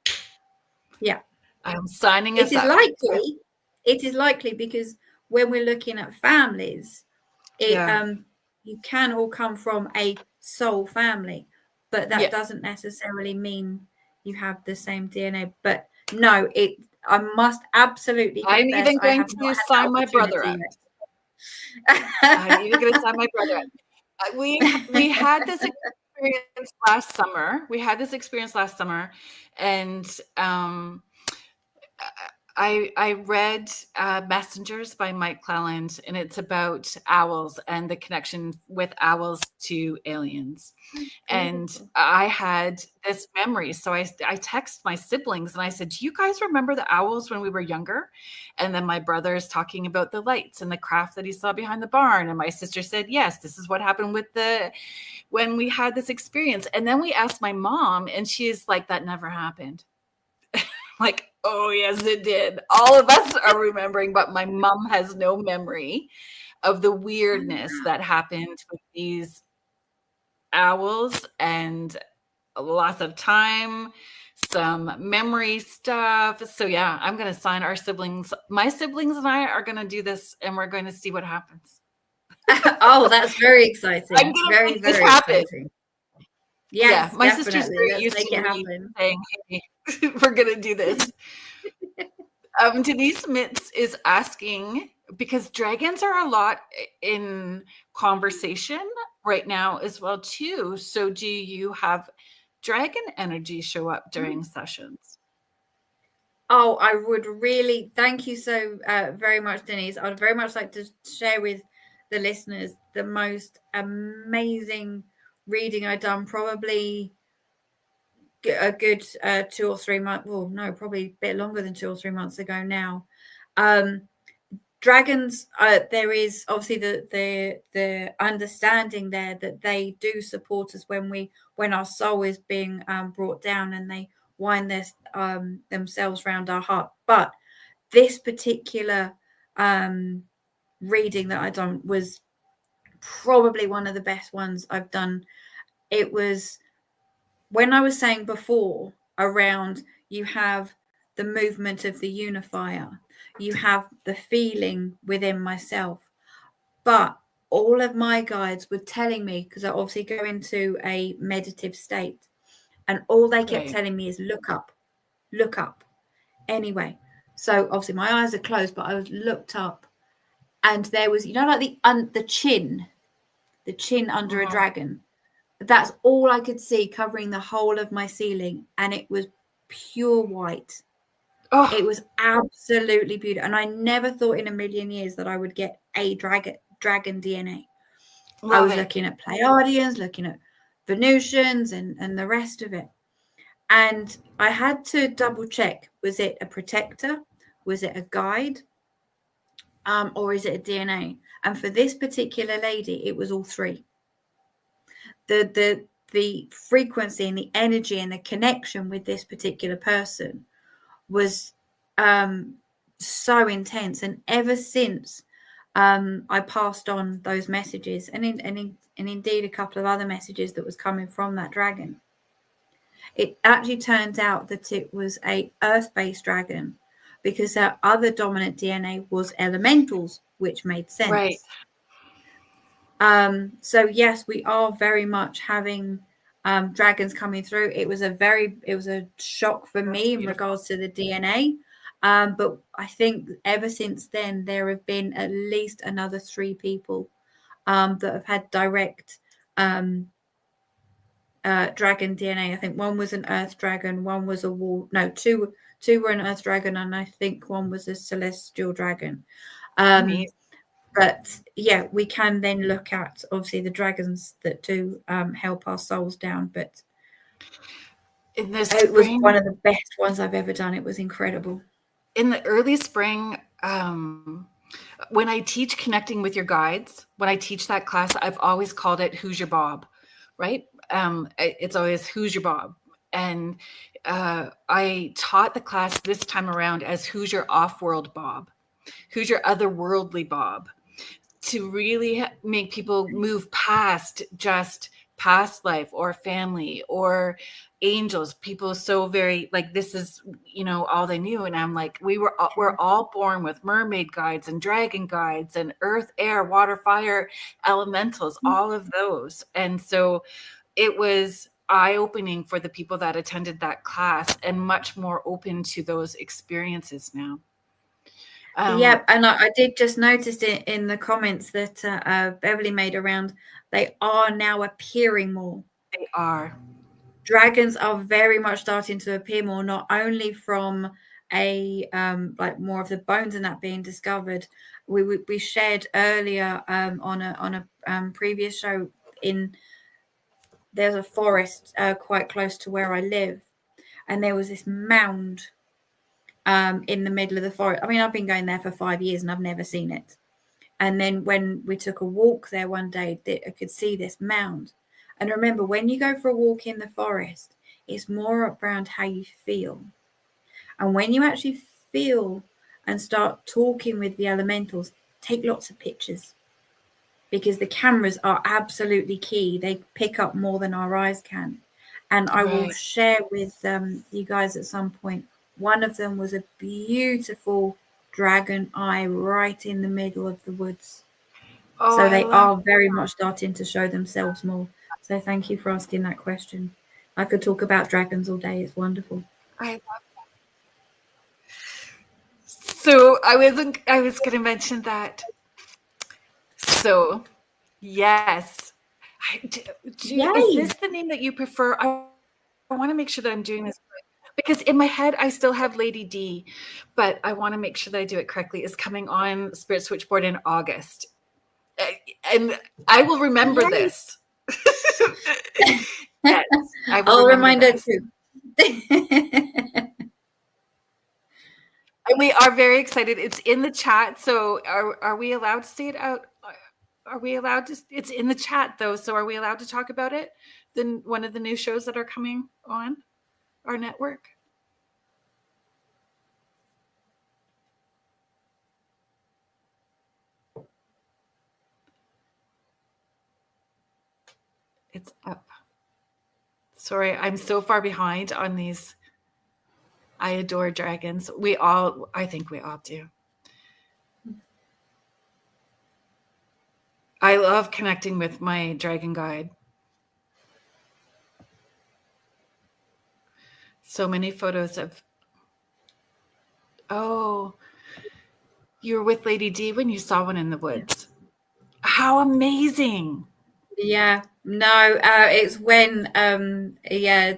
Yeah. I'm signing It us is up. likely. It is likely because when we're looking at families, Yeah. you can all come from a soul family, but that Yeah. doesn't necessarily mean you have the same DNA. But no, I must absolutely I'm confess even I going have not to had that sign my brother up. opportunity I'm even going to sign yet. my brother up. We had this experience last summer. And I read Messengers by Mike Cleland, and it's about owls and the connection with owls to aliens. And Beautiful. I had this memory. So I texted my siblings and I said, do you guys remember the owls when we were younger? And then my brother is talking about the lights and the craft that he saw behind the barn. And my sister said, yes, this is what happened when we had this experience. And then we asked my mom, and she's like, that never happened. Like, oh, yes, it did. All of us are remembering, but my mom has no memory of the weirdness that happened with these owls, and lots of time, some memory stuff. So yeah, I'm going to sign my siblings and I are going to do this, and we're going to see what happens. Oh, that's very exciting. I'm going to Very, make this very happen. exciting. Yes, Yeah, my sister's definitely. very Let's used make to it me happen. saying, hey, we're going to do this. Denise Mitz is asking, because dragons are a lot in conversation right now as well too. So do you have dragon energy show up during sessions? Oh, I would really thank you so very much, Denise. I'd very much like to share with the listeners the most amazing reading I've done, probably a good 2 or 3 months. Well, no, probably a bit longer than 2 or 3 months ago now. Dragons, there is obviously the understanding there that they do support us when our soul is being brought down, and they wind themselves around our heart. But this particular reading that I done was probably one of the best ones I've done. It was when I was saying before around, you have the movement of the unifier, you have the feeling within myself, but all of my guides were telling me, because I obviously go into a meditative state, and all they kept telling me is look up. Anyway, so obviously my eyes are closed, but I was looked up, and there was, like the chin under a dragon. That's all I could see, covering the whole of my ceiling, and it was pure white. Oh, it was absolutely beautiful, and I never thought in a million years that I would get a dragon DNA. I was looking at Pleiadians, looking at Venusians, and the rest of it, and I had to double check: was it a protector, was it a guide, or is it a DNA? And for this particular lady, it was all three. The frequency and the energy and the connection with this particular person was so intense, and ever since I passed on those messages, and indeed a couple of other messages that was coming from that dragon. It actually turns out that it was a earth-based dragon, because our other dominant DNA was elementals, which made sense. Right. So yes, we are very much having dragons coming through. It was a shock for me in regards to the DNA. But I think ever since then, there have been at least another 3 people that have had direct dragon DNA. I think one was an earth dragon, one was two were an earth dragon, and I think one was a celestial dragon. But yeah, we can then look at obviously the dragons that do help our souls down. But it was one of the best ones I've ever done. It was incredible. In the early spring, when I teach connecting with your guides, when I teach that class, I've always called it "Who's Your Bob," right? It's always "Who's Your Bob," and I taught the class this time around as "Who's Your Off-World Bob?" Who's your otherworldly Bob? To really make people move past just past life or family or angels. People so very like, this is, all they knew. And I'm like, we're all born with mermaid guides and dragon guides and earth, air, water, fire, elementals, all of those. And so it was eye-opening for the people that attended that class and much more open to those experiences now. Yeah, and I did just notice it in the comments that Beverly made around, they are now appearing more. They are. Dragons are very much starting to appear more, not only from a like more of the bones and that being discovered. We shared earlier on a previous show there's a forest quite close to where I live, and there was this mound in the middle of the forest. I mean, I've been going there for 5 years and I've never seen it. And then when we took a walk there one day, I could see this mound. And remember, when you go for a walk in the forest, it's more around how you feel. And when you actually feel and start talking with the elementals, take lots of pictures, because the cameras are absolutely key. They pick up more than our eyes can. And I will share with you guys at some point. One of them was a beautiful dragon eye right in the middle of the woods. Oh, so they are very much starting to show themselves more. So thank you for asking that question. I could talk about dragons all day. It's wonderful. I love that. So I was going to mention that. So yes. Is this the name that you prefer? I want to make sure that I'm doing this right. Because in my head, I still have Lady D, but I want to make sure that I do it correctly. Is coming on Spirit Switchboard in August. And I will remember this. Yes, I'll remind her too. And we are very excited. It's in the chat. So are we allowed to say it out? Are we allowed to? It's in the chat though. So are we allowed to talk about it? Then one of the new shows that are coming on our network. It's up. Sorry, I'm so far behind on these. I adore dragons. I think we all do. I love connecting with my dragon guide. So many photos of. Oh, you were with Lady D when you saw one in the woods. How amazing. Yeah, no, it's when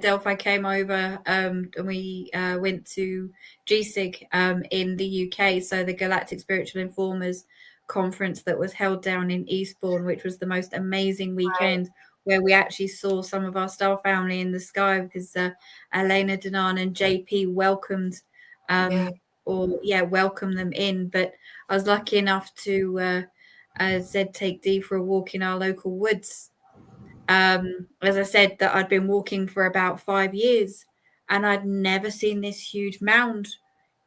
Delphi came over and we went to GSIG in the UK, so the Galactic Spiritual Informers conference that was held down in Eastbourne, which was the most amazing weekend, where we actually saw some of our star family in the sky, because Elena Denan and JP welcomed welcomed them in. But I was lucky enough to said take D for a walk in our local woods. As I said, that I'd been walking for about 5 years, and I'd never seen this huge mound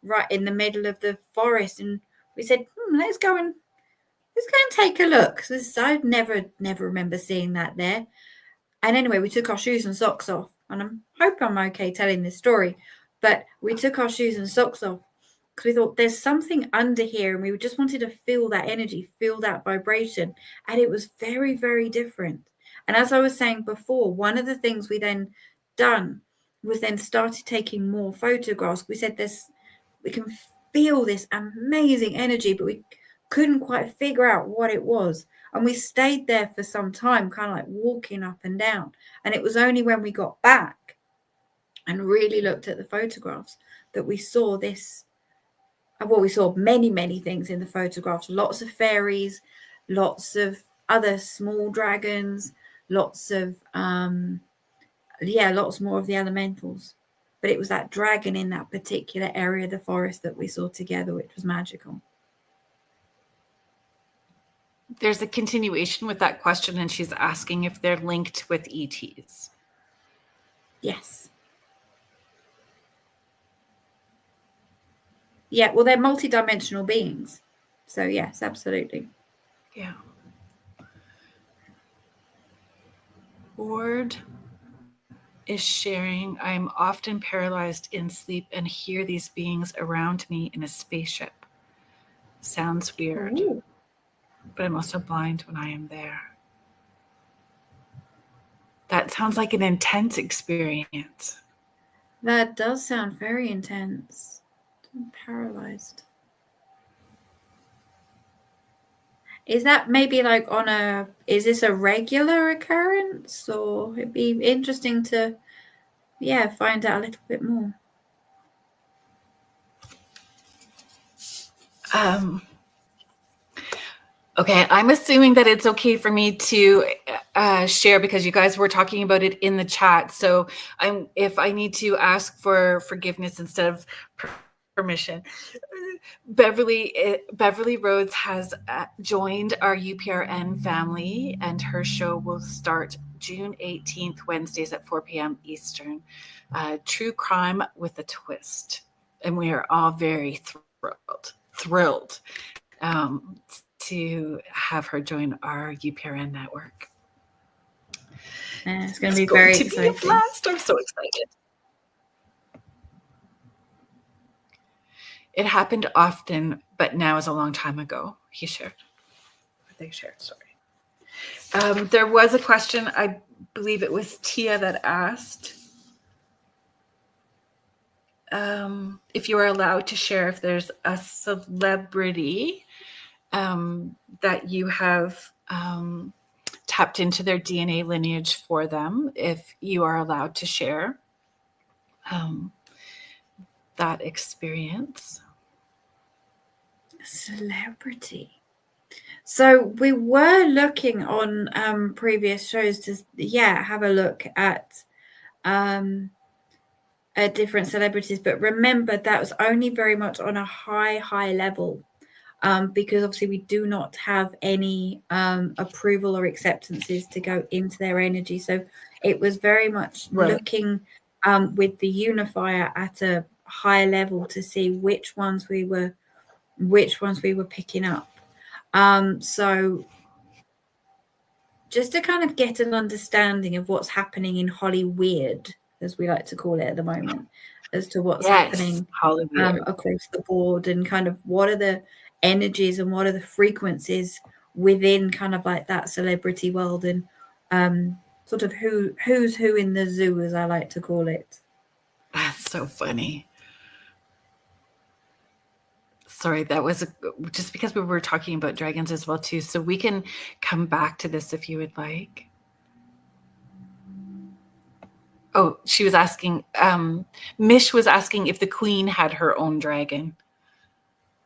right in the middle of the forest. And we said, let's go and take a look. So I never remember seeing that there. And anyway, we took our shoes and socks off, and I hope I'm okay telling this story. But we took our shoes and socks off, because we thought there's something under here, and we just wanted to feel that energy, feel that vibration. And it was very, very different. And as I was saying before, one of the things we then done was then started taking more photographs. We said we can feel this amazing energy, but we couldn't quite figure out what it was. And we stayed there for some time, kind of like walking up and down. And it was only when we got back and really looked at the photographs that we saw this. Well, we saw many, many things in the photographs. Lots of fairies, lots of other small dragons, lots more of the elementals. But it was that dragon in that particular area of the forest that we saw together, which was magical. There's a continuation with that question, and she's asking if they're linked with ETs. Yes. Yeah, well, they're multidimensional beings. So, yes, absolutely. Yeah. Ward is sharing, I'm often paralyzed in sleep and hear these beings around me in a spaceship. Sounds weird. Ooh. But I'm also blind when I am there. That sounds like an intense experience. That does sound very intense. I'm paralyzed. Is that maybe like is this a regular occurrence, or it'd be interesting to, find out a little bit more. Okay, I'm assuming that it's okay for me to share because you guys were talking about it in the chat. So if I need to ask for forgiveness instead of permission. Beverly Rhodes has joined our UPRN family, and her show will start June 18th, Wednesdays at 4 p.m. Eastern. True crime with a twist. And we are all very thrilled to have her join our UPRN network. It's going to be very exciting. Be a blast. I'm so excited. It happened often, but now is a long time ago, they shared, sorry. There was a question, I believe it was Tia that asked if you are allowed to share if there's a celebrity that you have tapped into their DNA lineage for them, if you are allowed to share that experience. Celebrity. So we were looking on previous shows to have a look at different celebrities, but remember that was only very much on a high level, because obviously we do not have any approval or acceptances to go into their energy. So it was very much looking with the unifier at a high level to see which ones we were picking up. So just to kind of get an understanding of what's happening in Hollyweird, as we like to call it at the moment, as to what's happening across the board, and kind of what are the energies and what are the frequencies within kind of like that celebrity world, and sort of who's who in the zoo, as I like to call it. That's so funny. Sorry, that was just because we were talking about dragons as well too. So we can come back to this if you would like. Oh, she was asking, Mish was asking if the queen had her own dragon.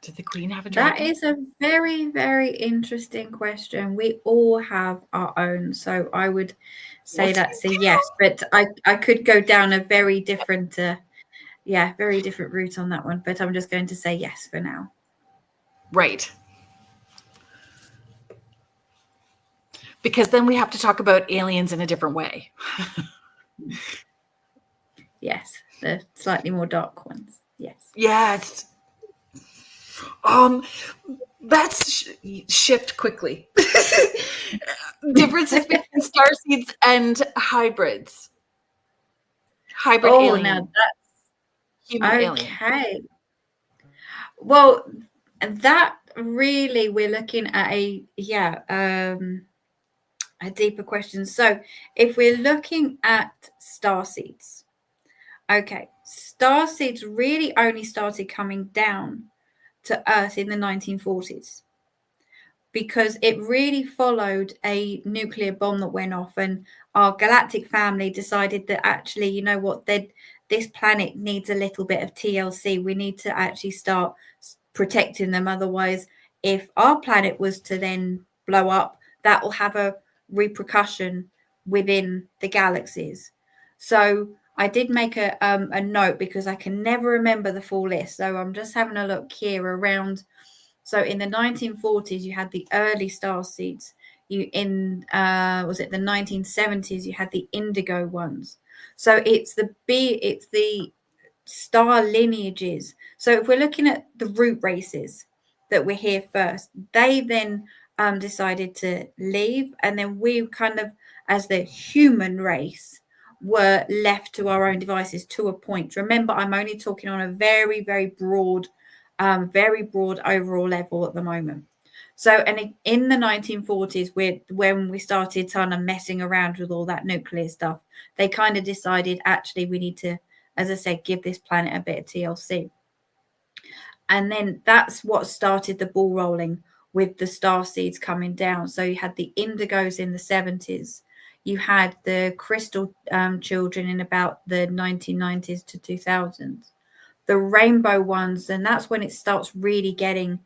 Did the queen have a dragon? That is a very, very interesting question. We all have our own. So I would say that's a yes, but I could go down a very different very different route on that one, but I'm just going to say yes for now. Right. Because then we have to talk about aliens in a different way. Yes, the slightly more dark ones. Yes. Yes. Let's shift quickly. Differences between starseeds and hybrids. Hybrid alien. Now that's human okay. Alien. Well, that really, we're looking at a deeper question. So if we're looking at star seeds, okay, star seeds really only started coming down to Earth in the 1940s, because it really followed a nuclear bomb that went off, and our galactic family decided that actually, you know what, this planet needs a little bit of TLC. We need to actually start protecting them. Otherwise, if our planet was to then blow up, that will have a repercussion within the galaxies. So I did make a note, because I can never remember the full list. So I'm just having a look here around. So in the 1940s, you had the early star seeds. Was it the 1970s? You had the indigo ones. So it's the star lineages. So if we're looking at the root races that were here first, they then decided to leave, and then we kind of, as the human race, were left to our own devices to a point. Remember, I'm only talking on a very, very broad overall level at the moment. So, and in the 1940s, when we started kind of messing around with all that nuclear stuff, they kind of decided, actually, we need to, as I said, give this planet a bit of TLC. And then that's what started the ball rolling with the star seeds coming down. So you had the indigos in the 70s. You had the crystal children in about the 1990s to 2000s. The rainbow ones, and that's when it starts really getting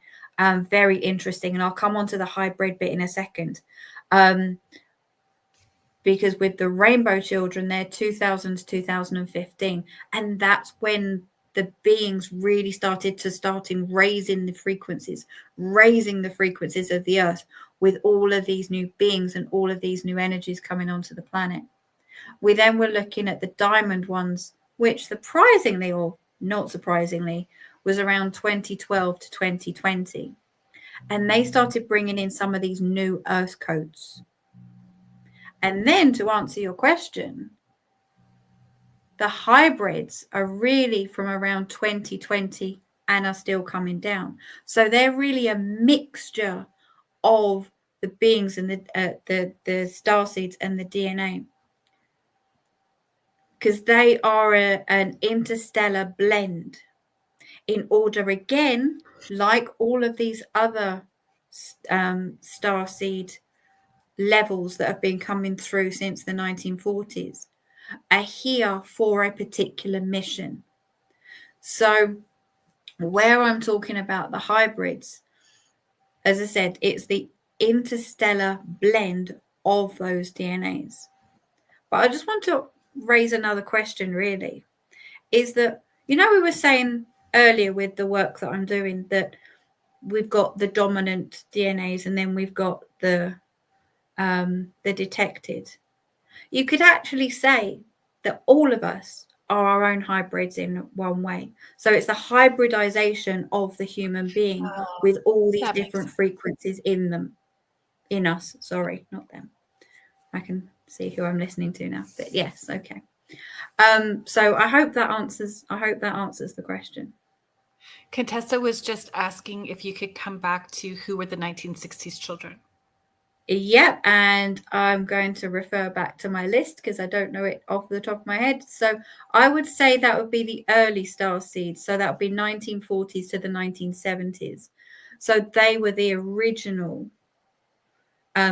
very interesting. And I'll come on to the hybrid bit in a second. Because with the rainbow children, they're 2000 to 2015. And that's when the beings really started raising the frequencies of the earth, with all of these new beings and all of these new energies coming onto the planet. We then were looking at the diamond ones, which surprisingly, or not surprisingly, was around 2012 to 2020. And they started bringing in some of these new earth codes. And then, to answer your question, the hybrids are really from around 2020 and are still coming down. So they're really a mixture of the beings and the star seeds and the DNA, because they are an interstellar blend, in order, again, like all of these other star seed levels that have been coming through since the 1940s, are here for a particular mission. So where I'm talking about the hybrids, as I said, it's the interstellar blend of those DNAs. But I just want to raise another question, really, is that, we were saying earlier with the work that I'm doing that we've got the dominant DNAs, and then we've got the detected. You could actually say that all of us are our own hybrids in one way. So it's the hybridization of the human being with all these different frequencies in us. Sorry, not them. I can see who I'm listening to now. But yes, okay. So I hope that answers the question. Contessa was just asking if you could come back to who were the 1960s children. Yep, and I'm going to refer back to my list because I don't know it off the top of my head. So I would say that would be the early star seeds. So that would be 1940s to the 1970s. So they were the original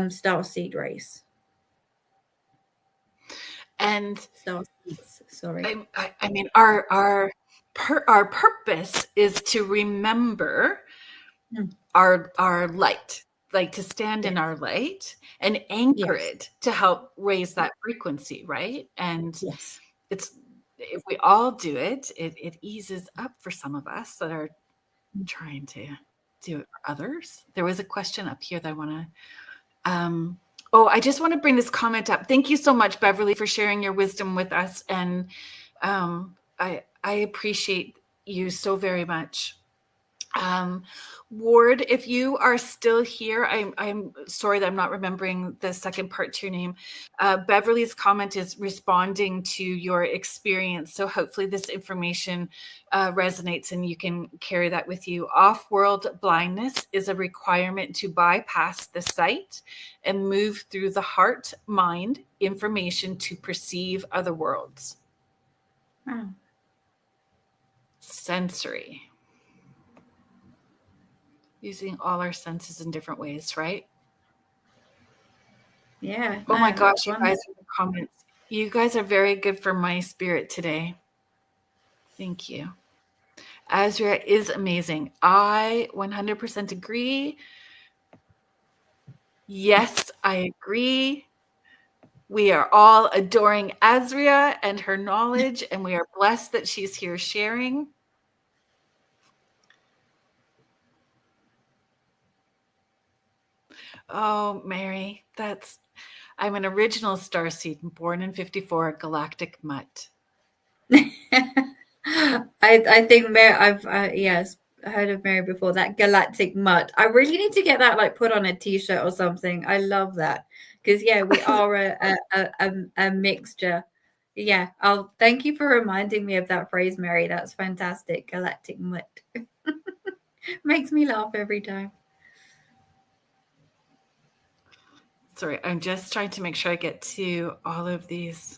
star seed race. And star seeds, sorry. I mean, our purpose is to remember our light, like to stand in our light and anchor it to help raise that frequency, right? And it's, if we all do it, it eases up for some of us that are trying to do it for others. There was a question up here that I want to I just want to bring this comment up. Thank you so much, Beverly, for sharing your wisdom with us. And I appreciate you so very much. Ward, if you are still here, I'm sorry that I'm not remembering the second part to your name. Beverly's comment is responding to your experience. So hopefully this information resonates and you can carry that with you. Off-world blindness is a requirement to bypass the sight and move through the heart, mind, information to perceive other worlds. Oh. Sensory. Using all our senses in different ways, right? Yeah. Oh my gosh, you wonderful. guys in the comments. You guys are very good for my spirit today. Thank you. Asria is amazing. I 100% agree. Yes, I agree. We are all adoring Asria and her knowledge, and we are blessed that she's here sharing. Oh, Mary, I'm an original starseed, born in 54, galactic mutt. I think Mary, I've yes heard of Mary before. That galactic mutt. I really need to get that like put on a t-shirt or something. I love that because yeah, we are a mixture. Yeah, I'll thank you for reminding me of that phrase, Mary. That's fantastic. Galactic mutt makes me laugh every time. Sorry, I'm just trying to make sure I get to all of these.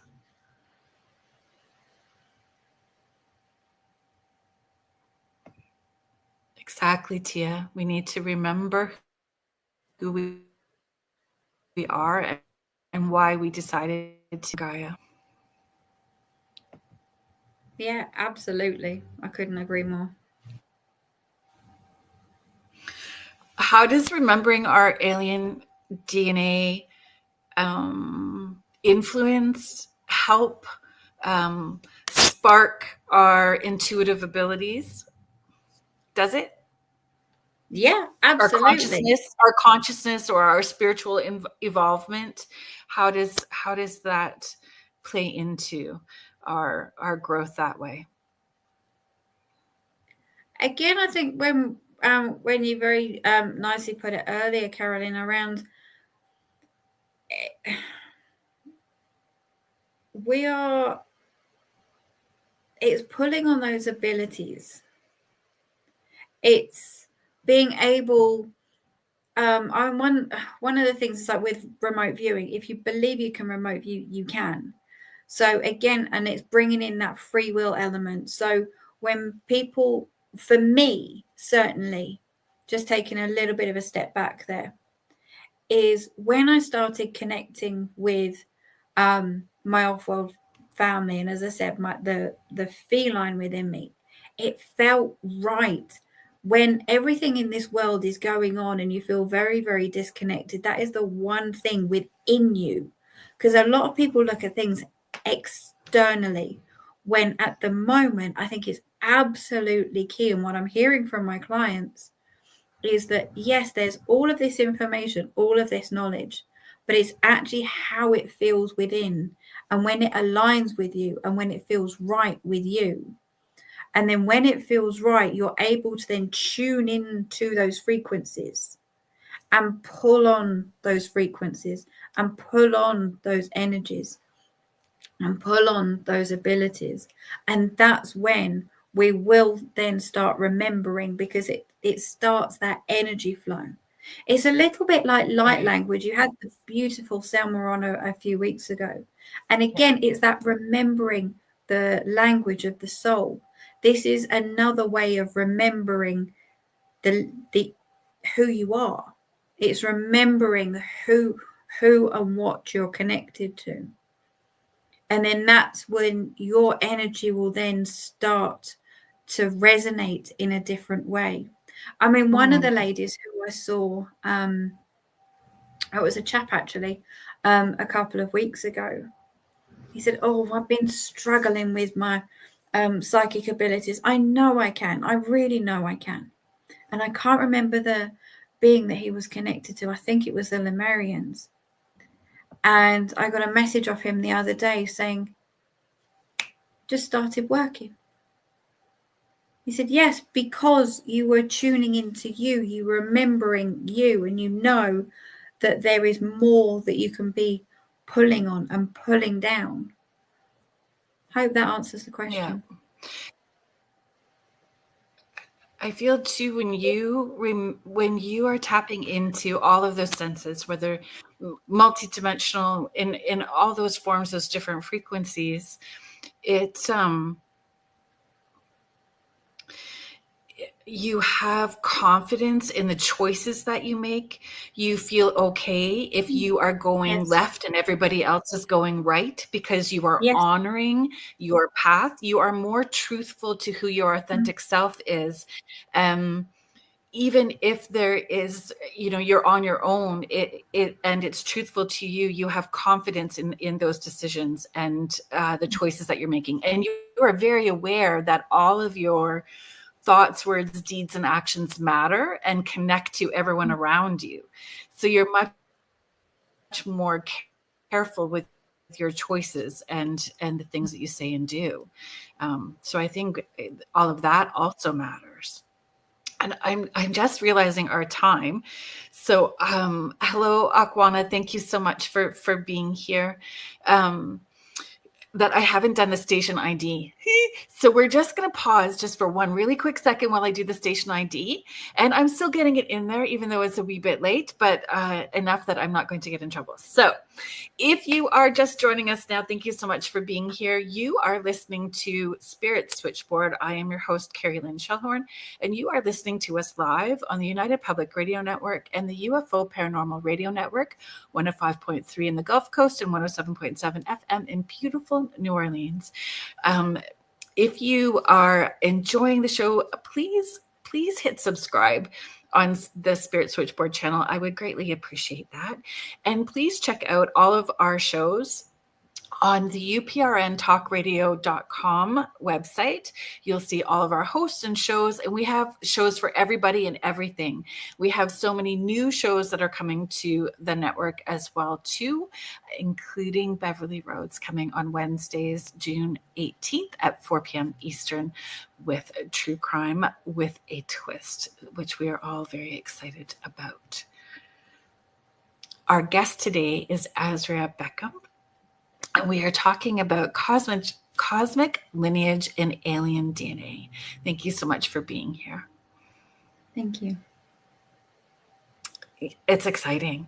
Exactly, Tia. We need to remember who we are and why we decided to Gaia. Yeah, absolutely. I couldn't agree more. How does remembering our alien DNA influence, help, spark our intuitive abilities? Does it? Yeah, absolutely. Our consciousness, or our spiritual evolvement. How does that play into our growth that way? Again, I think when you very nicely put it earlier, Caroline, around it's pulling on those abilities. It's being able. I'm one of the things is like with remote viewing. If you believe you can remote view, you can. So again, and it's bringing in that free will element. So when people, for me, certainly, just taking a little bit of a step back there, is when I started connecting with my off-world family, and as I said, the feline within me, it felt right. When everything in this world is going on and you feel very, very disconnected, that is the one thing within you. Because a lot of people look at things externally, when at the moment, I think it's absolutely key. And what I'm hearing from my clients is that, yes, there's all of this information, all of this knowledge, but it's actually how it feels within, and when it aligns with you, and when it feels right with you. And then when it feels right, you're able to then tune into those frequencies and pull on those frequencies and pull on those energies and pull on those abilities. And that's when we will then start remembering, because it starts that energy flow. It's a little bit like light language. You had the beautiful Selma on a few weeks ago. And again, it's that remembering the language of the soul. This is another way of remembering the who you are. It's remembering who and what you're connected to. And then that's when your energy will then start to resonate in a different way. I mean, one of the ladies who I saw, it was a chap actually, a couple of weeks ago. He said, "Oh, I've been struggling with my psychic abilities. I know I can. I really know I can." And I can't remember the being that he was connected to. I think it was the Lemurians. And I got a message off him the other day saying, just started working. He said, yes, because you were tuning into you, you were remembering you, and you know that there is more that you can be pulling on and pulling down. Hope that answers the question. Yeah. I feel too when you are tapping into all of those senses, whether multidimensional in all those forms, those different frequencies, it's you have confidence in the choices that you make. You feel okay if you are going left and everybody else is going right, because you are honoring your path. You are more truthful to who your authentic self is. Even if there is, you're on your own, and it's truthful to you, you have confidence in those decisions and the choices that you're making. And you are very aware that all of your thoughts, words, deeds, and actions matter and connect to everyone around you. So you're much more careful with your choices and the things that you say and do. So I think all of that also matters. And I'm just realizing our time. So hello, Akwana. Thank you so much for being here. That I haven't done the station ID. So we're just going to pause just for one really quick second while I do the station ID. And I'm still getting it in there, even though it's a wee bit late, but enough that I'm not going to get in trouble. So if you are just joining us now, thank you so much for being here. You are listening to Spirit Switchboard. I am your host, Carrie Lynn Shellhorn, and you are listening to us live on the United Public Radio Network and the UFO Paranormal Radio Network, 105.3 in the Gulf Coast and 107.7 FM in beautiful New Orleans. If you are enjoying the show, please hit subscribe on the Spirit Switchboard channel. I would greatly appreciate that. And please check out all of our shows on the uprntalkradio.com website. You'll see all of our hosts and shows, and we have shows for everybody and everything. We have so many new shows that are coming to the network as well too, including Beverly Roads coming on Wednesdays, June 18th at 4 p.m. Eastern with True Crime with a Twist, which we are all very excited about. Our guest today is Asria Beckham. And we are talking about cosmic lineage and alien DNA. Thank you so much for being here. Thank you. It's exciting.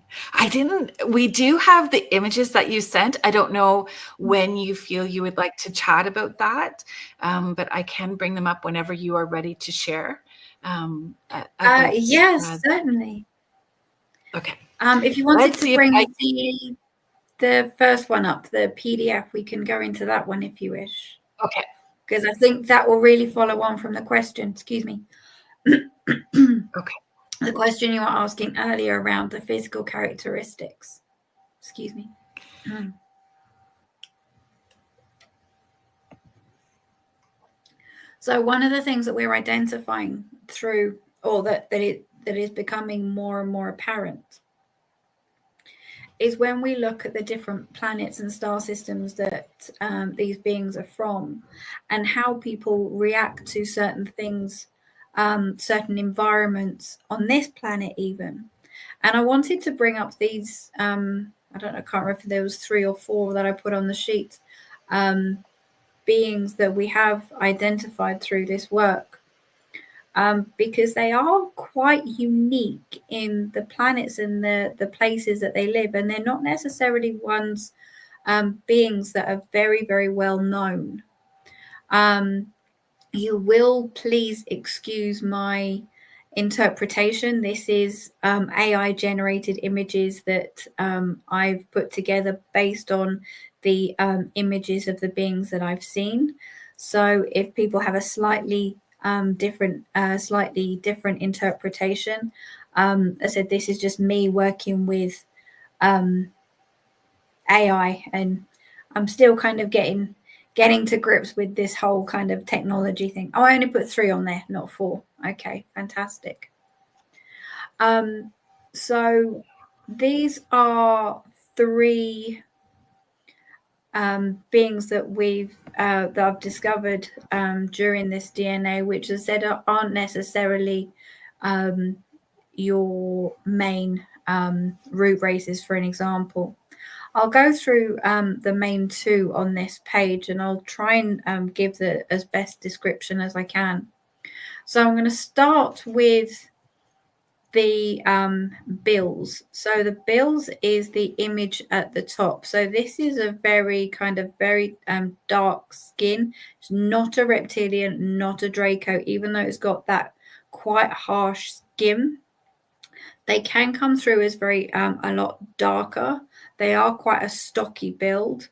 We do have the images that you sent. I don't know when you feel you would like to chat about that, but I can bring them up whenever you are ready to share. Yes, certainly. Okay. If you wanted to bring the first one up, the PDF, we can go into that one if you wish. Okay. Because I think that will really follow on from the question. Excuse me. Okay. The question you were asking earlier around the physical characteristics. Excuse me. So one of the things that we're identifying through, or that is becoming more and more apparent, is when we look at the different planets and star systems that these beings are from, and how people react to certain things, certain environments on this planet even. And I wanted to bring up these, I don't know, I can't remember if there was 3 or 4 that I put on the sheet, beings that we have identified through this work. Because they are quite unique in the planets and the places that they live, and they're not necessarily ones, beings that are very, very well known. You will please excuse my interpretation. This is AI generated images that I've put together based on the images of the beings that I've seen. So if people have a slightly different interpretation, I said this is just me working with AI, and I'm still kind of getting to grips with this whole kind of technology thing. Oh, I only put 3 on there, not 4. Okay, fantastic. So these are 3 beings that I've discovered during this DNA, which as I said aren't necessarily your main root races, for an example. I'll go through the main two on this page, and I'll try and give the as best description as I can. So I'm going to start with the bills. So the bills is the image at the top. So this is a very dark skin. It's not a reptilian, not a Draco, even though it's got that quite harsh skin. They can come through as very a lot darker. They are quite a stocky build.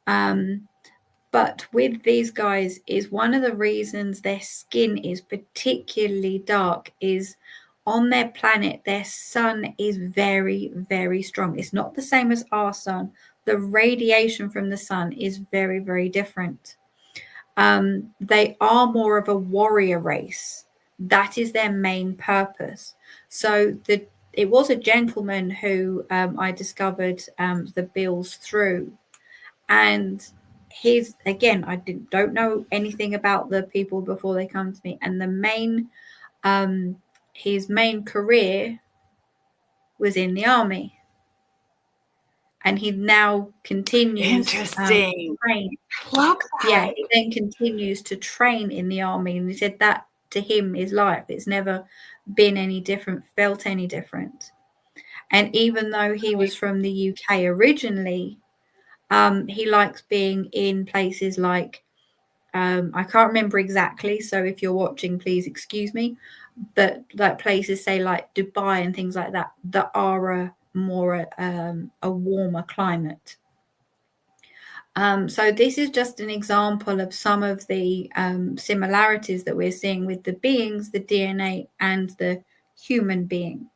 But with these guys, is one of the reasons their skin is particularly dark is on their planet, their sun is very, very strong. It's not the same as our sun. The radiation from the sun is very, very different. They are more of a warrior race. That is their main purpose. So it was a gentleman who I discovered the bills through. And I don't know anything about the people before they come to me. And his main career was in the army. And he now continues. Interesting. Train. Love that. Yeah, he then continues to train in the army. And he said that to him is life. It's never been any different, felt any different. And even though he was from the UK originally, he likes being in places like, I can't remember exactly. So if you're watching, please excuse me. But like places, say like Dubai and things like that, that are a warmer climate. So this is just an example of some of the similarities that we're seeing with the beings, the DNA, and the human being.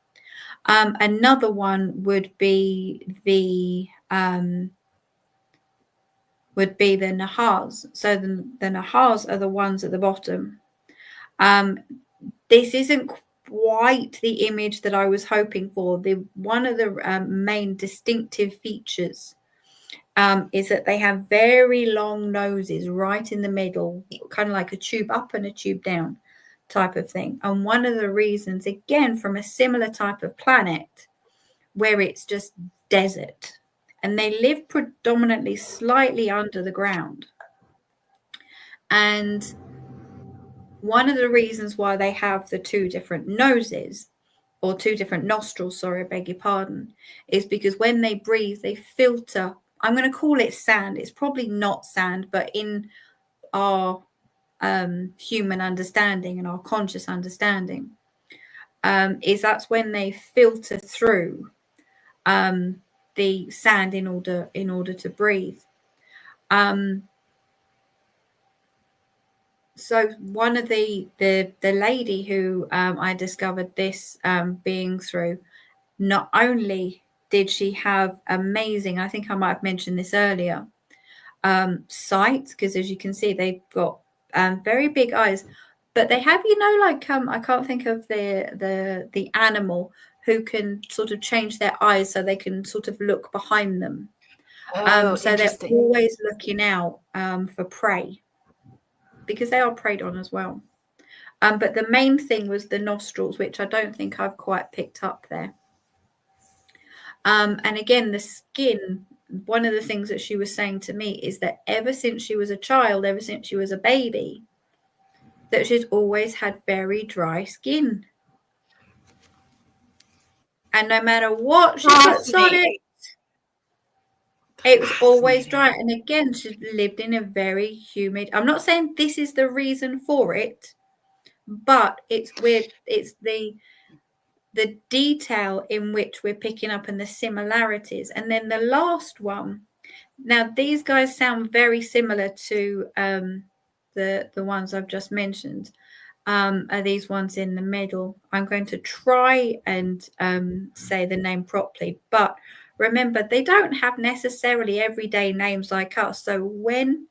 Another one would be the Nahas. So the Nahas are the ones at the bottom. This isn't quite the image that I was hoping for. One of the main distinctive features is that they have very long noses right in the middle, kind of like a tube up and a tube down type of thing. And one of the reasons, again, from a similar type of planet where it's just desert, and they live predominantly slightly under the ground. And one of the reasons why they have the two different noses, or two different nostrils, sorry, I beg your pardon, is because when they breathe, they filter. I'm going to call it sand. It's probably not sand, but in our human understanding and our conscious understanding, is that's when they filter through the sand in order to breathe. So one of the lady who I discovered this being through, not only did she have amazing, I think I might have mentioned this earlier, sight, because as you can see, they've got very big eyes, but they have, like I can't think of the animal who can sort of change their eyes so they can sort of look behind them. So they're always looking out for prey, because they are preyed on as well. But the main thing was the nostrils, which I don't think I've quite picked up there. And again, the skin, one of the things that she was saying to me is that ever since she was a child, ever since she was a baby, that she'd always had very dry skin. And no matter what she puts on it, it was always dry. And again, she lived in a very humid. I'm not saying this is the reason for it, but it's weird. It's the detail in which we're picking up and the similarities. And then the last one. Now, these guys sound very similar to the ones I've just mentioned. Are these ones in the middle? I'm going to try and say the name properly, but remember, they don't have necessarily everyday names like us. So when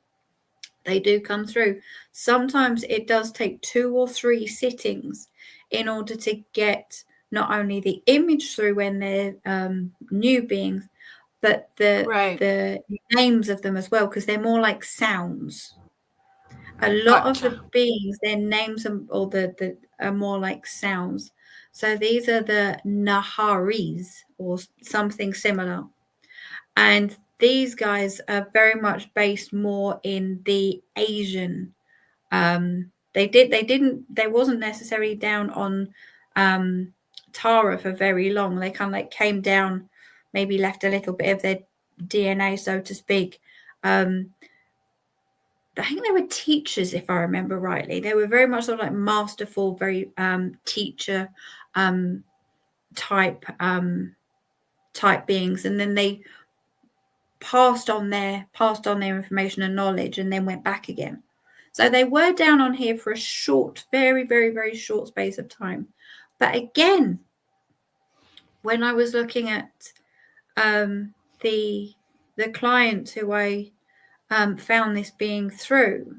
they do come through, sometimes it does take 2 or 3 sittings in order to get not only the image through when they're new beings, but the Right. names of them as well, because they're more like sounds. A lot of the Gotcha. beings, their names are more like sounds. So these are the Naharis or something similar. And these guys are very much based more in the Asian. They wasn't necessarily down on Tara for very long. They kind of like came down, maybe left a little bit of their DNA, so to speak. I think they were teachers, if I remember rightly. They were very much sort of like masterful, very teacher type beings, and then they passed on their information and knowledge, and then went back again. So they were down on here for a short, very, very, very short space of time. But again, when I was looking at the client who I found this being through,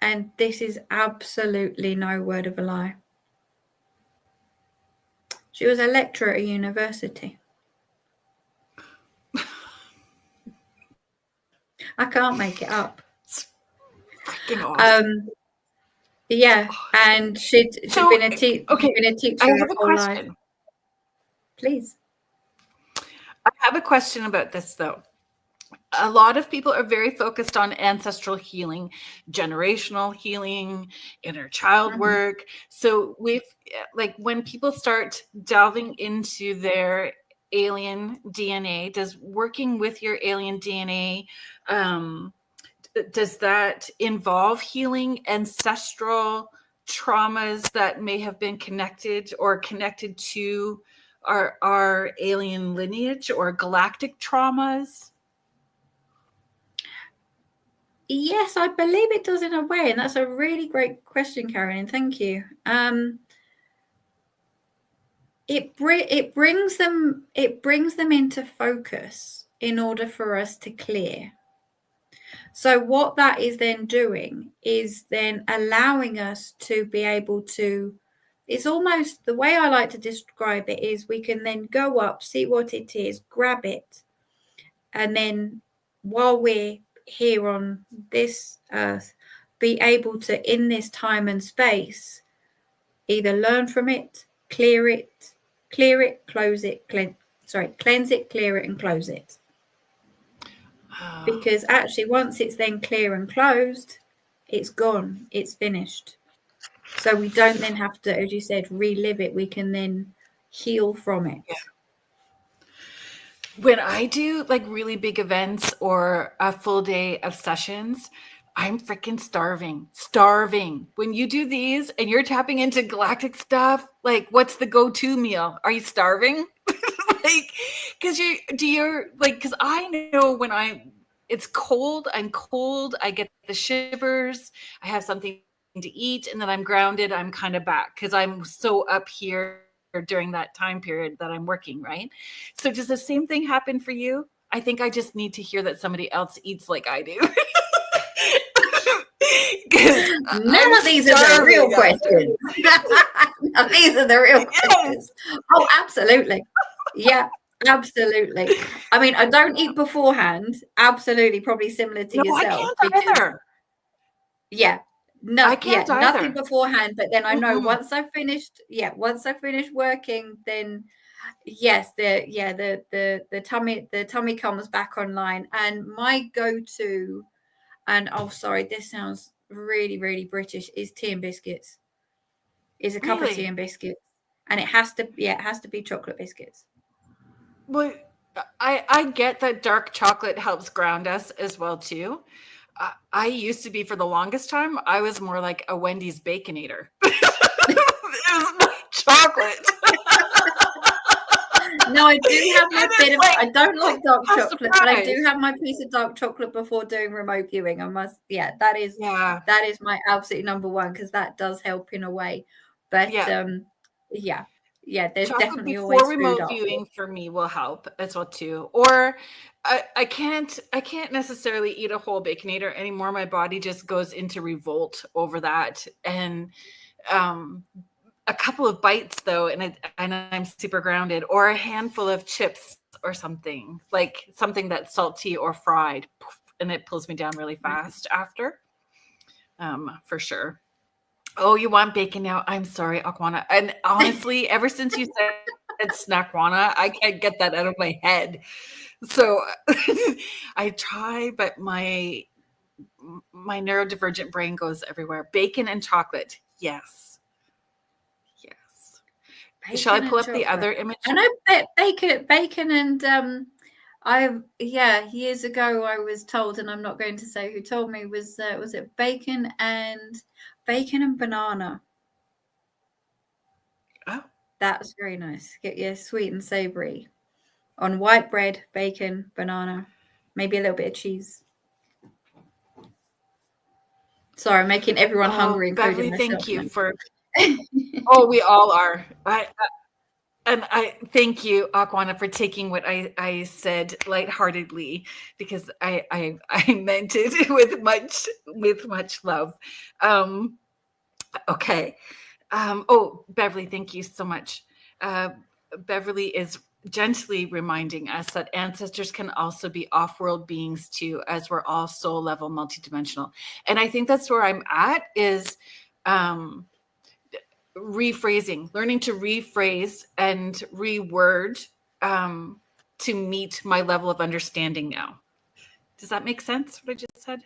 and this is absolutely no word of a lie. She was a lecturer at a university. I can't make it up. It's freaking awesome. Yeah, and she'd been a teacher I have her a whole life. question. Please. I have a question about this, though. A lot of people are very focused on ancestral healing, generational healing, inner child work. So when people start delving into their alien DNA, does working with your alien DNA, does that involve healing ancestral traumas that may have been connected to our alien lineage or galactic traumas? Yes, I believe it does in a way, and that's a really great question, Karen. Thank you. It brings them into focus in order for us to clear. So what that is then doing is then allowing us to be able to. It's almost, the way I like to describe it is, we can then go up, see what it is, grab it, and then while we're here on this earth, be able to, in this time and space, either learn from it, cleanse it, clear it, cleanse it, clear it, and close it. Because actually, once it's then clear and closed, it's gone, it's finished. So we don't then have to, as you said, relive it. We can then heal from it. Yeah. When I do like really big events or a full day of sessions, I'm freaking starving. When you do these and you're tapping into galactic stuff, like, what's the go-to meal? Are you starving? Because I know when it's cold, I'm cold, I get the shivers, I have something to eat, and then I'm grounded, I'm kind of back because I'm so up here during that time period that I'm working, right? So does the same thing happen for you? I think I just need to hear that somebody else eats like I do. None of these are the real questions. These are the real questions. Oh, absolutely. Yeah, absolutely. I mean, I don't eat beforehand. Absolutely, probably similar to yourself. I can't either. Yeah. No, I can't either. Nothing beforehand, but then I know once I've finished working, then yes, the tummy comes back online. And my go-to, and oh sorry, this sounds really, really British, is tea and biscuits. Is a cup of tea and biscuits. And it has to be chocolate biscuits. Well, I get that dark chocolate helps ground us as well too. I used to be, for the longest time, I was more like a Wendy's Baconator. It was not chocolate. No, I do have my bit of. I don't like dark chocolate, but I do have my piece of dark chocolate before doing remote viewing. I must, that is my absolute number one, because that does help in a way. But there's chocolate definitely before always remote viewing for me will help as well too. Or I can't necessarily eat a whole Baconator anymore. My body just goes into revolt over that. And a couple of bites though, and I'm super grounded. Or a handful of chips or something, like something that's salty or fried, and it pulls me down really fast after, for sure. Oh, you want bacon now? I'm sorry, Akwana. And honestly, ever since you said snackwana, I can't get that out of my head. So I try, but my neurodivergent brain goes everywhere. Bacon and chocolate. Yes. Yes. Shall I Bacon pull and up the chocolate. other image? I know bacon and years ago I was told, and I'm not going to say who told me, was it bacon and banana. Oh. That was very nice. Yeah, sweet and savory. On white bread, bacon, banana, maybe a little bit of cheese. Sorry, I'm making everyone hungry, including Beverly, myself. thank you for. Oh, we all are. I thank you, Akwana, for taking what I said lightheartedly, because I meant it with much love. Okay. Oh, Beverly, thank you so much. Beverly is gently reminding us that ancestors can also be off-world beings too, as we're all soul level multidimensional. And I think that's where I'm at, is rephrasing, learning to rephrase and reword to meet my level of understanding now. Does that make sense, what I just said?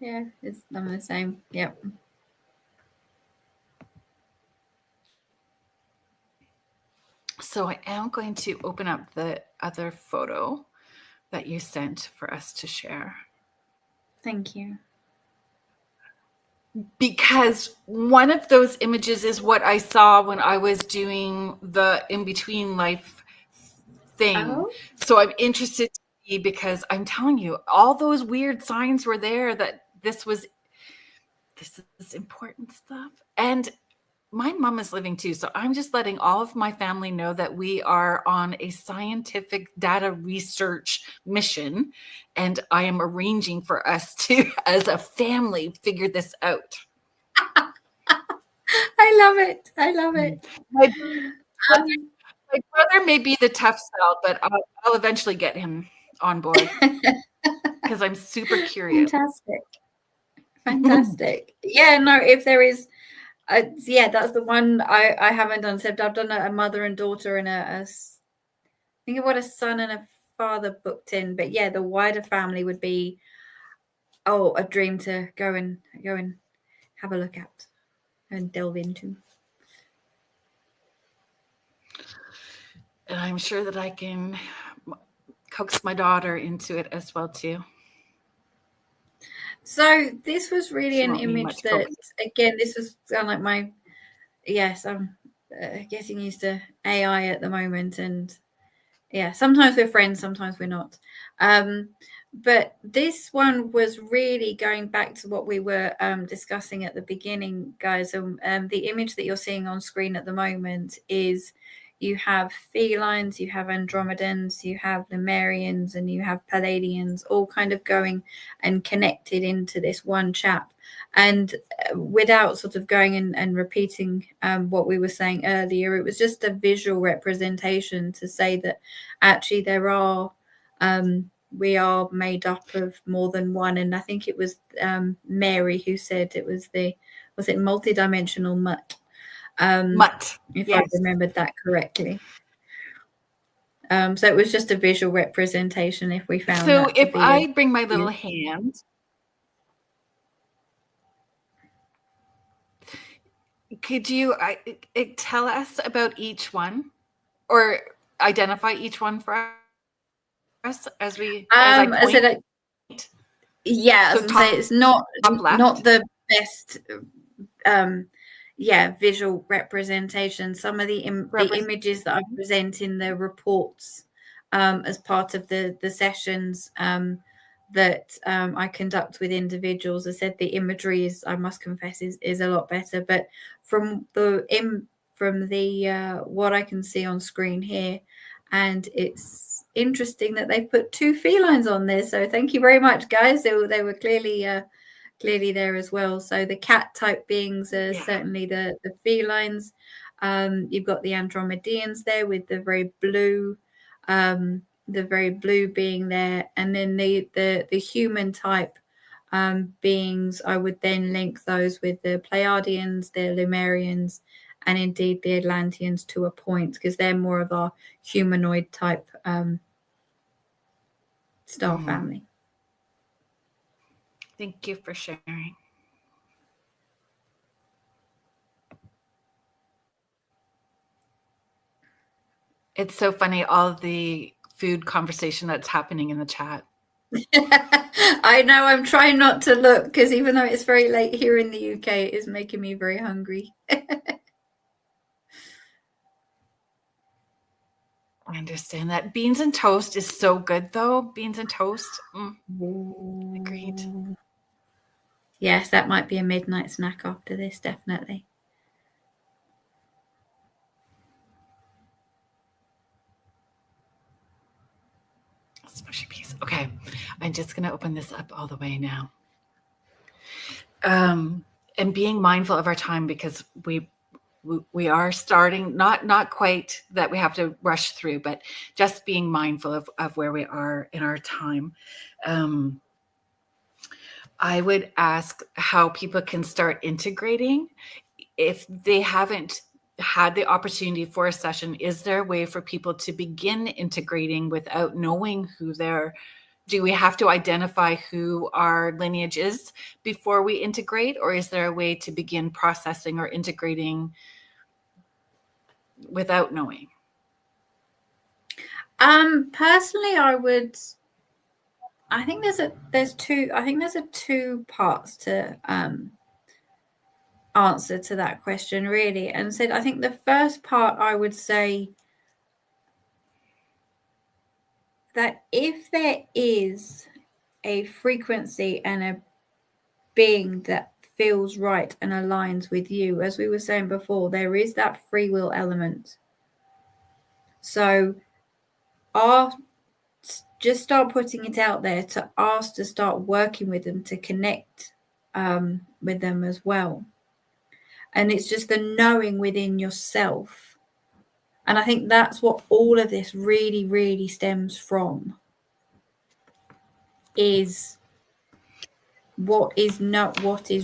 Yeah, I'm the same. Yep. So I am going to open up the other photo that you sent for us to share. Thank you. Because one of those images is what I saw when I was doing the in-between life thing. Oh. So I'm interested to see, because I'm telling you, all those weird signs were there that this is important stuff. And my mom is living too, so I'm just letting all of my family know that we are on a scientific data research mission, and I am arranging for us to, as a family, figure this out. I love it. I love it. My brother may be the tough sell, but I'll eventually get him on board, because I'm super curious. Fantastic. Yeah, no, if there is, yeah, that's the one I haven't done. So I've done a mother and daughter and I think of what a son and a father booked in. But yeah, the wider family would be, a dream to go and have a look at and delve into. And I'm sure that I can coax my daughter into it as well too. So this was really an image that, again, this was kind of like I'm getting used to AI at the moment, and yeah, sometimes we're friends, sometimes we're not. But this one was really going back to what we were discussing at the beginning, guys. The image that you're seeing on screen at the moment is, you have felines, you have Andromedans, you have Lemurians, and you have Palladians, all kind of going and connected into this one chap. And without sort of going and repeating what we were saying earlier, it was just a visual representation to say that actually there are, we are made up of more than one. And I think it was Mary who said it was was it multidimensional mutt? Mutt, if yes. I remembered that correctly. So it was just a visual representation, if we found so that. So if I bring my little hand, could you tell us about each one, or identify each one for us as I point? said, yeah, so say it's not the best visual representation. Some of the images that I present in the reports as part of the sessions that I conduct with individuals, I said the imagery is, I must confess, is a lot better. But from the what I can see on screen here, and it's interesting that they've put two felines on there. So thank you very much, guys. They were clearly there as well. So the cat type beings are certainly the felines. You've got the Andromedeans there with the very blue being there, and then the human type beings. I would then link those with the Pleiadians, the Lemurians, and indeed the Atlanteans to a point, because they're more of our humanoid type star family. Thank you for sharing. It's so funny, all the food conversation that's happening in the chat. I know, I'm trying not to look, because even though it's very late here in the UK, it is making me very hungry. I understand that. Beans and toast is so good, though. Beans and toast. Agreed. Yes, that might be a midnight snack after this, definitely. Smushy piece. Okay, I'm just going to open this up all the way now. And being mindful of our time, because we are starting, not quite that we have to rush through, but just being mindful of where we are in our time. I would ask how people can start integrating if they haven't had the opportunity for a session. Is there a way for people to begin integrating without knowing who they're? Do we have to identify who our lineage is before we integrate, or is there a way to begin processing or integrating without knowing? Personally, I think there's two parts to answer to that question, really. And so I think the first part, I would say that if there is a frequency and a being that feels right and aligns with you, as we were saying before, there is that free will element. So just start putting it out there to ask to start working with them, to connect with them as well. And it's just the knowing within yourself. And I think that's what all of this really, really stems from, is what is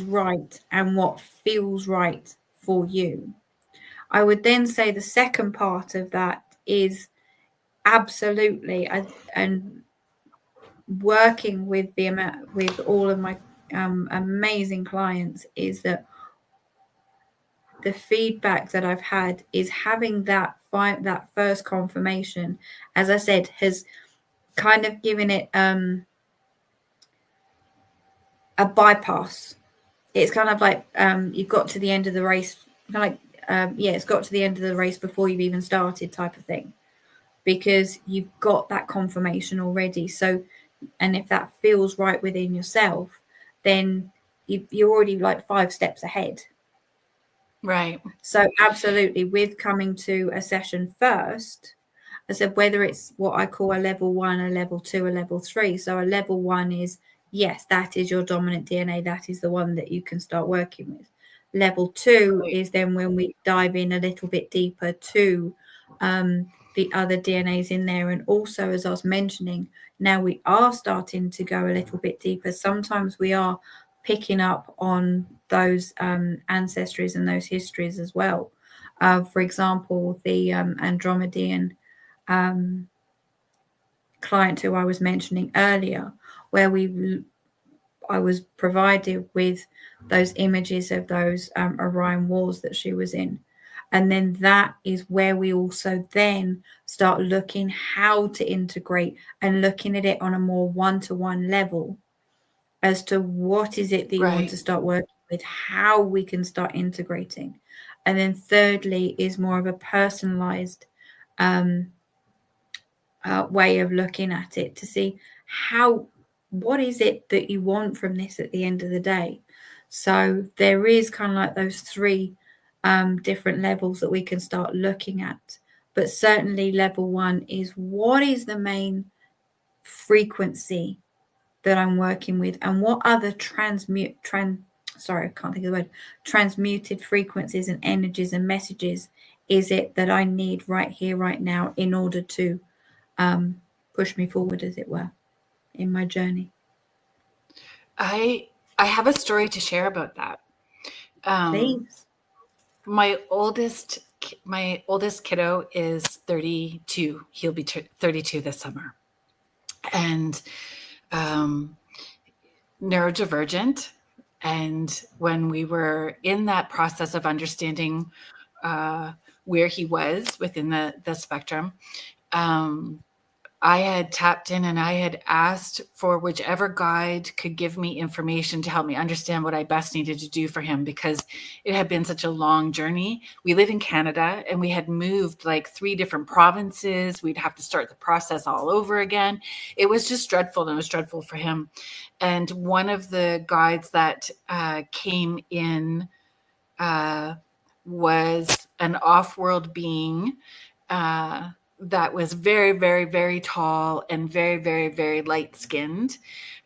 right and what feels right for you. I would then say the second part of that is absolutely, and working with all of my amazing clients, is that the feedback that I've had is having that first confirmation, as I said, has kind of given it a bypass. It's kind of like you've got to the end of the race, kind of like it's got to the end of the race before you've even started, type of thing, because you've got that confirmation already. So, and if that feels right within yourself, then you're already like 5 steps ahead. Right. So absolutely, with coming to a session first, I said, whether it's what I call a level 1, a level 2, a level 3. So a level 1 is, yes, that is your dominant DNA. That is the one that you can start working with. Level 2 is then when we dive in a little bit deeper to the other DNAs in there. And also, as I was mentioning, now we are starting to go a little bit deeper. Sometimes we are picking up on those ancestries and those histories as well. For example, the Andromedean client who I was mentioning earlier, where I was provided with those images of those Orion wars that she was in. And then that is where we also then start looking how to integrate and looking at it on a more one-to-one level as to what is it that you want to start working with, how we can start integrating. And then thirdly is more of a personalized way of looking at it, to see what is it that you want from this at the end of the day. So there is kind of like those 3 different levels that we can start looking at. But certainly level 1 is, what is the main frequency that I'm working with, and what other sorry, I can't think of the word, transmuted frequencies and energies and messages is it that I need right here, right now, in order to push me forward, as it were, in my journey? I have a story to share about that. Please. My oldest kiddo is 32. He'll be 32 this summer, and neurodivergent. And when we were in that process of understanding where he was within the spectrum, I had tapped in and I had asked for whichever guide could give me information to help me understand what I best needed to do for him, because it had been such a long journey. We live in Canada and we had moved like 3 different provinces. We'd have to start the process all over again. It was just dreadful, and it was dreadful for him. And one of the guides that came in was an off-world being that was very, very, very tall and very, very, very light-skinned.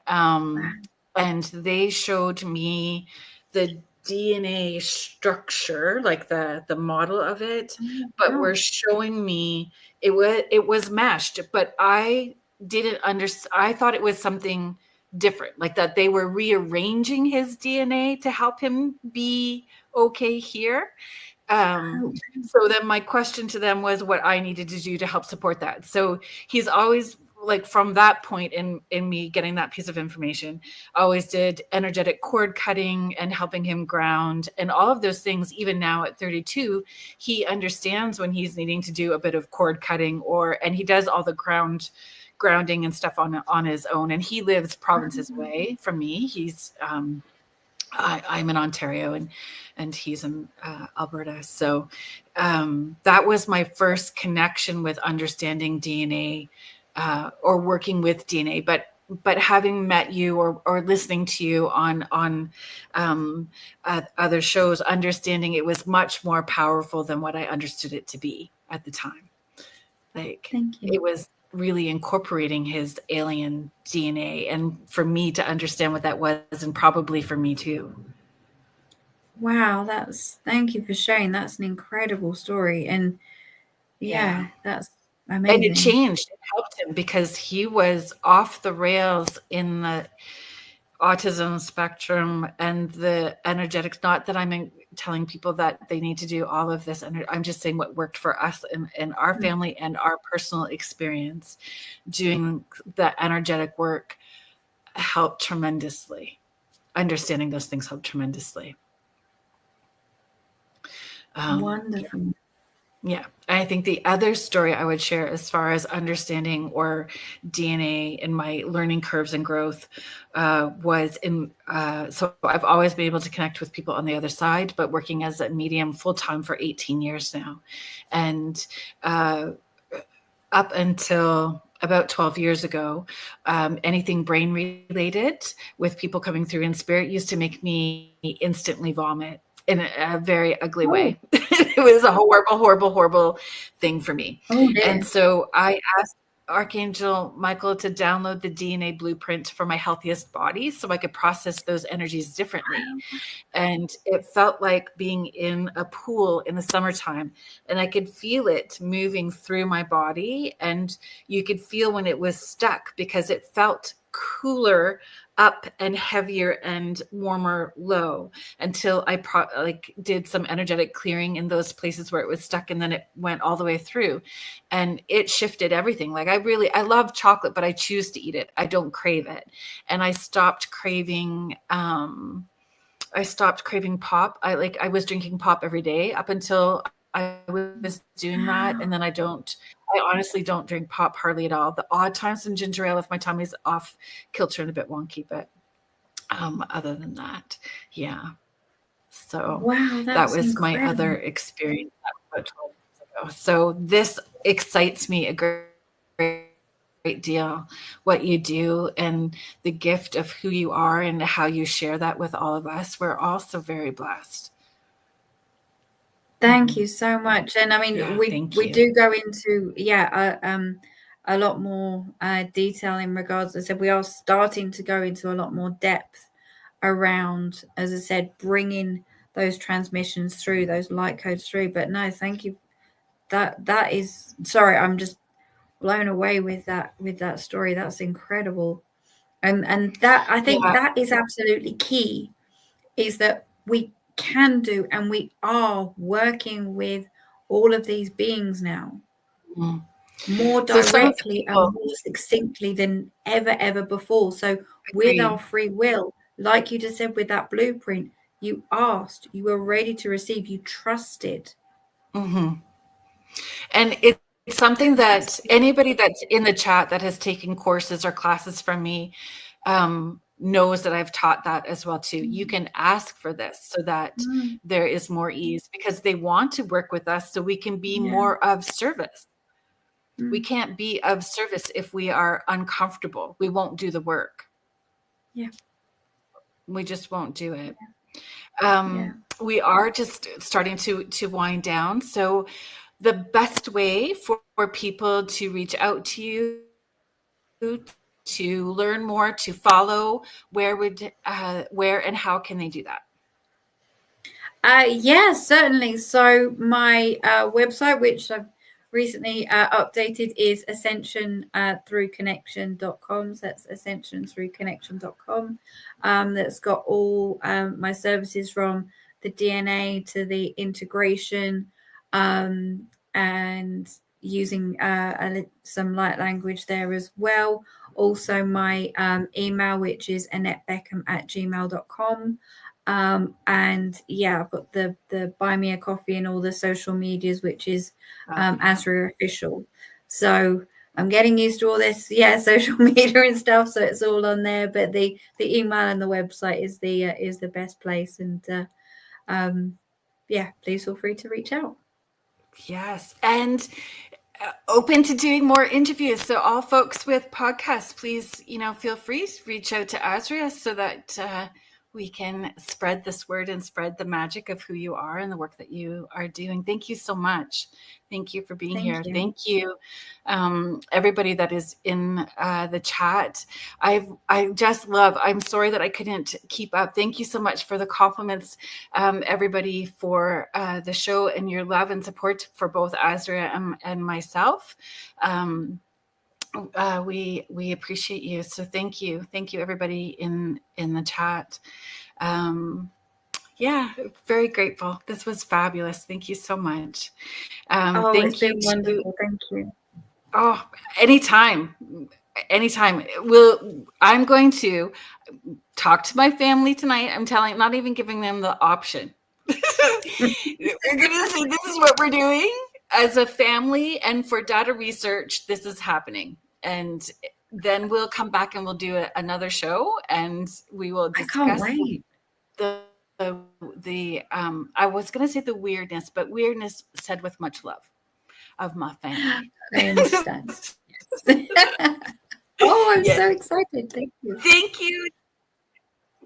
And they showed me the DNA structure, like the model of it, but were showing me it was meshed, but I didn't understand. I thought it was something different, like that they were rearranging his DNA to help him be okay here. So then my question to them was what I needed to do to help support that. So he's always, like, from that point in me getting that piece of information, always did energetic cord cutting and helping him ground and all of those things. Even now at 32, he understands when he's needing to do a bit of cord cutting, and he does all the grounding and stuff on his own. And he lives provinces away from me. He's I'm in Ontario and he's in Alberta. So that was my first connection with understanding DNA or working with DNA. But having met you or listening to you on other shows, understanding it was much more powerful than what I understood it to be at the time. Like, Thank you. it was really incorporating his alien DNA, and for me to understand what that was, and probably for me too. Wow, thank you for sharing. That's an incredible story. And yeah, that's amazing. And it changed. It helped him because he was off the rails in the autism spectrum and the energetics. Not that I'm telling people that they need to do all of this. I'm just saying what worked for us in our family and our personal experience. Doing the energetic work helped tremendously. Understanding those things helped tremendously. Wonderful. Yeah. I think the other story I would share as far as understanding or DNA in my learning curves and growth was so I've always been able to connect with people on the other side, but working as a medium full-time for 18 years now. And up until about 12 years ago, anything brain related with people coming through in spirit used to make me instantly vomit in a very ugly way. It was a horrible, horrible, horrible thing for me. And so I asked Archangel Michael to download the DNA blueprint for my healthiest body so I could process those energies differently. And it felt like being in a pool in the summertime, and I could feel it moving through my body, and you could feel when it was stuck because it felt cooler up and heavier and warmer low, until I did some energetic clearing in those places where it was stuck, and then it went all the way through, and it shifted everything. Like, I love chocolate, but I choose to eat it. I don't crave it. And I stopped craving pop. I was drinking pop every day up until I was doing that. And then I honestly don't drink pop hardly at all. The odd times some ginger ale if my tummy's off kilter and a bit wonky, but other than that, yeah. So wow, that was incredible. my other experience about 12 years ago. So this excites me a great deal, what you do and the gift of who you are and how you share that with all of us. We're also very blessed. Thank you so much. And I mean, Yeah, we do go into a lot more detail in regards. I said we are starting to go into a lot more depth around, as I said, bringing those transmissions through, those light codes through. But no, thank you. That is, sorry, I'm just blown away with that story. That's incredible. And that, I think that is absolutely key, is that we can do, and we are working with all of these beings now, more directly and more succinctly than ever before. So with our free will, like you just said, with that blueprint, you asked, you were ready to receive, you trusted. And it's something that anybody that's in the chat that has taken courses or classes from me knows that I've taught that as well too. You can ask for this so that there is more ease, because they want to work with us so we can be more of service. We can't be of service if we are uncomfortable. We won't do the work. Yeah. We just won't do it. We are just starting to wind down. So the best way for people to reach out to you, to learn more, to follow, where and how can they do that? Yeah, certainly. So my website, which I've recently updated, is ascension through connection.com. So that's ascension through connection.com. That's got all my services, from the DNA to the integration, and using some light language there as well. Also my email, which is AnnetteBeckham@gmail.com. And yeah, I've got the buy me a coffee and all the social medias, which is Asria Official. So I'm getting used to all this, social media and stuff. So it's all on there. But the email and the website is the best place. And please feel free to reach out. Yes, and open to doing more interviews. So all folks with podcasts, please, feel free to reach out to Asria so that we can spread this word and spread the magic of who you are and the work that you are doing. Thank you so much. Thank you for being here. Thank you, everybody that is in the chat. I just love, I'm sorry that I couldn't keep up. Thank you so much for the compliments, everybody, for the show and your love and support for both Asria and myself. We appreciate you. So thank you everybody in the chat. Very grateful. This was fabulous. Thank you so much. It's been wonderful. Thank you. Oh, anytime. I'm going to talk to my family tonight. I'm not even giving them the option. We're going to say, this is what we're doing as a family, and for data research, this is happening. And then we'll come back and we'll do another show, and we will discuss. I can't wait. I was going to say the weirdness, but weirdness said with much love of my family. I understand. I'm so excited. Thank you.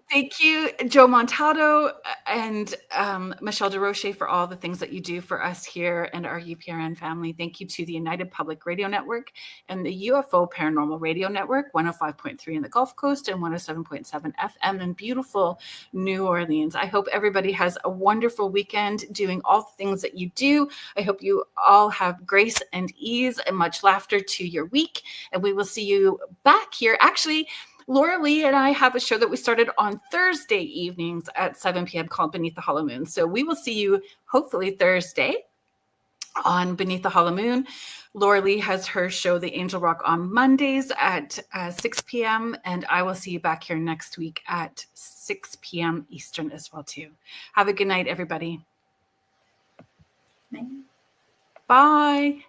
Thank you, Joe Montado and Michelle DeRoche, for all the things that you do for us here and our UPRN family. Thank you to the United Public Radio Network and the UFO Paranormal Radio Network, 105.3 in the Gulf Coast and 107.7 FM in beautiful New Orleans. I hope everybody has a wonderful weekend doing all the things that you do. I hope you all have grace and ease and much laughter to your week. And we will see you back here. Actually, Laura Lee and I have a show that we started on Thursday evenings at 7 p.m. called Beneath the Hollow Moon. So we will see you hopefully Thursday on Beneath the Hollow Moon. Laura Lee has her show, The Angel Rock, on Mondays at 6 p.m. And I will see you back here next week at 6 p.m. Eastern as well, too. Have a good night, everybody. Bye. Bye.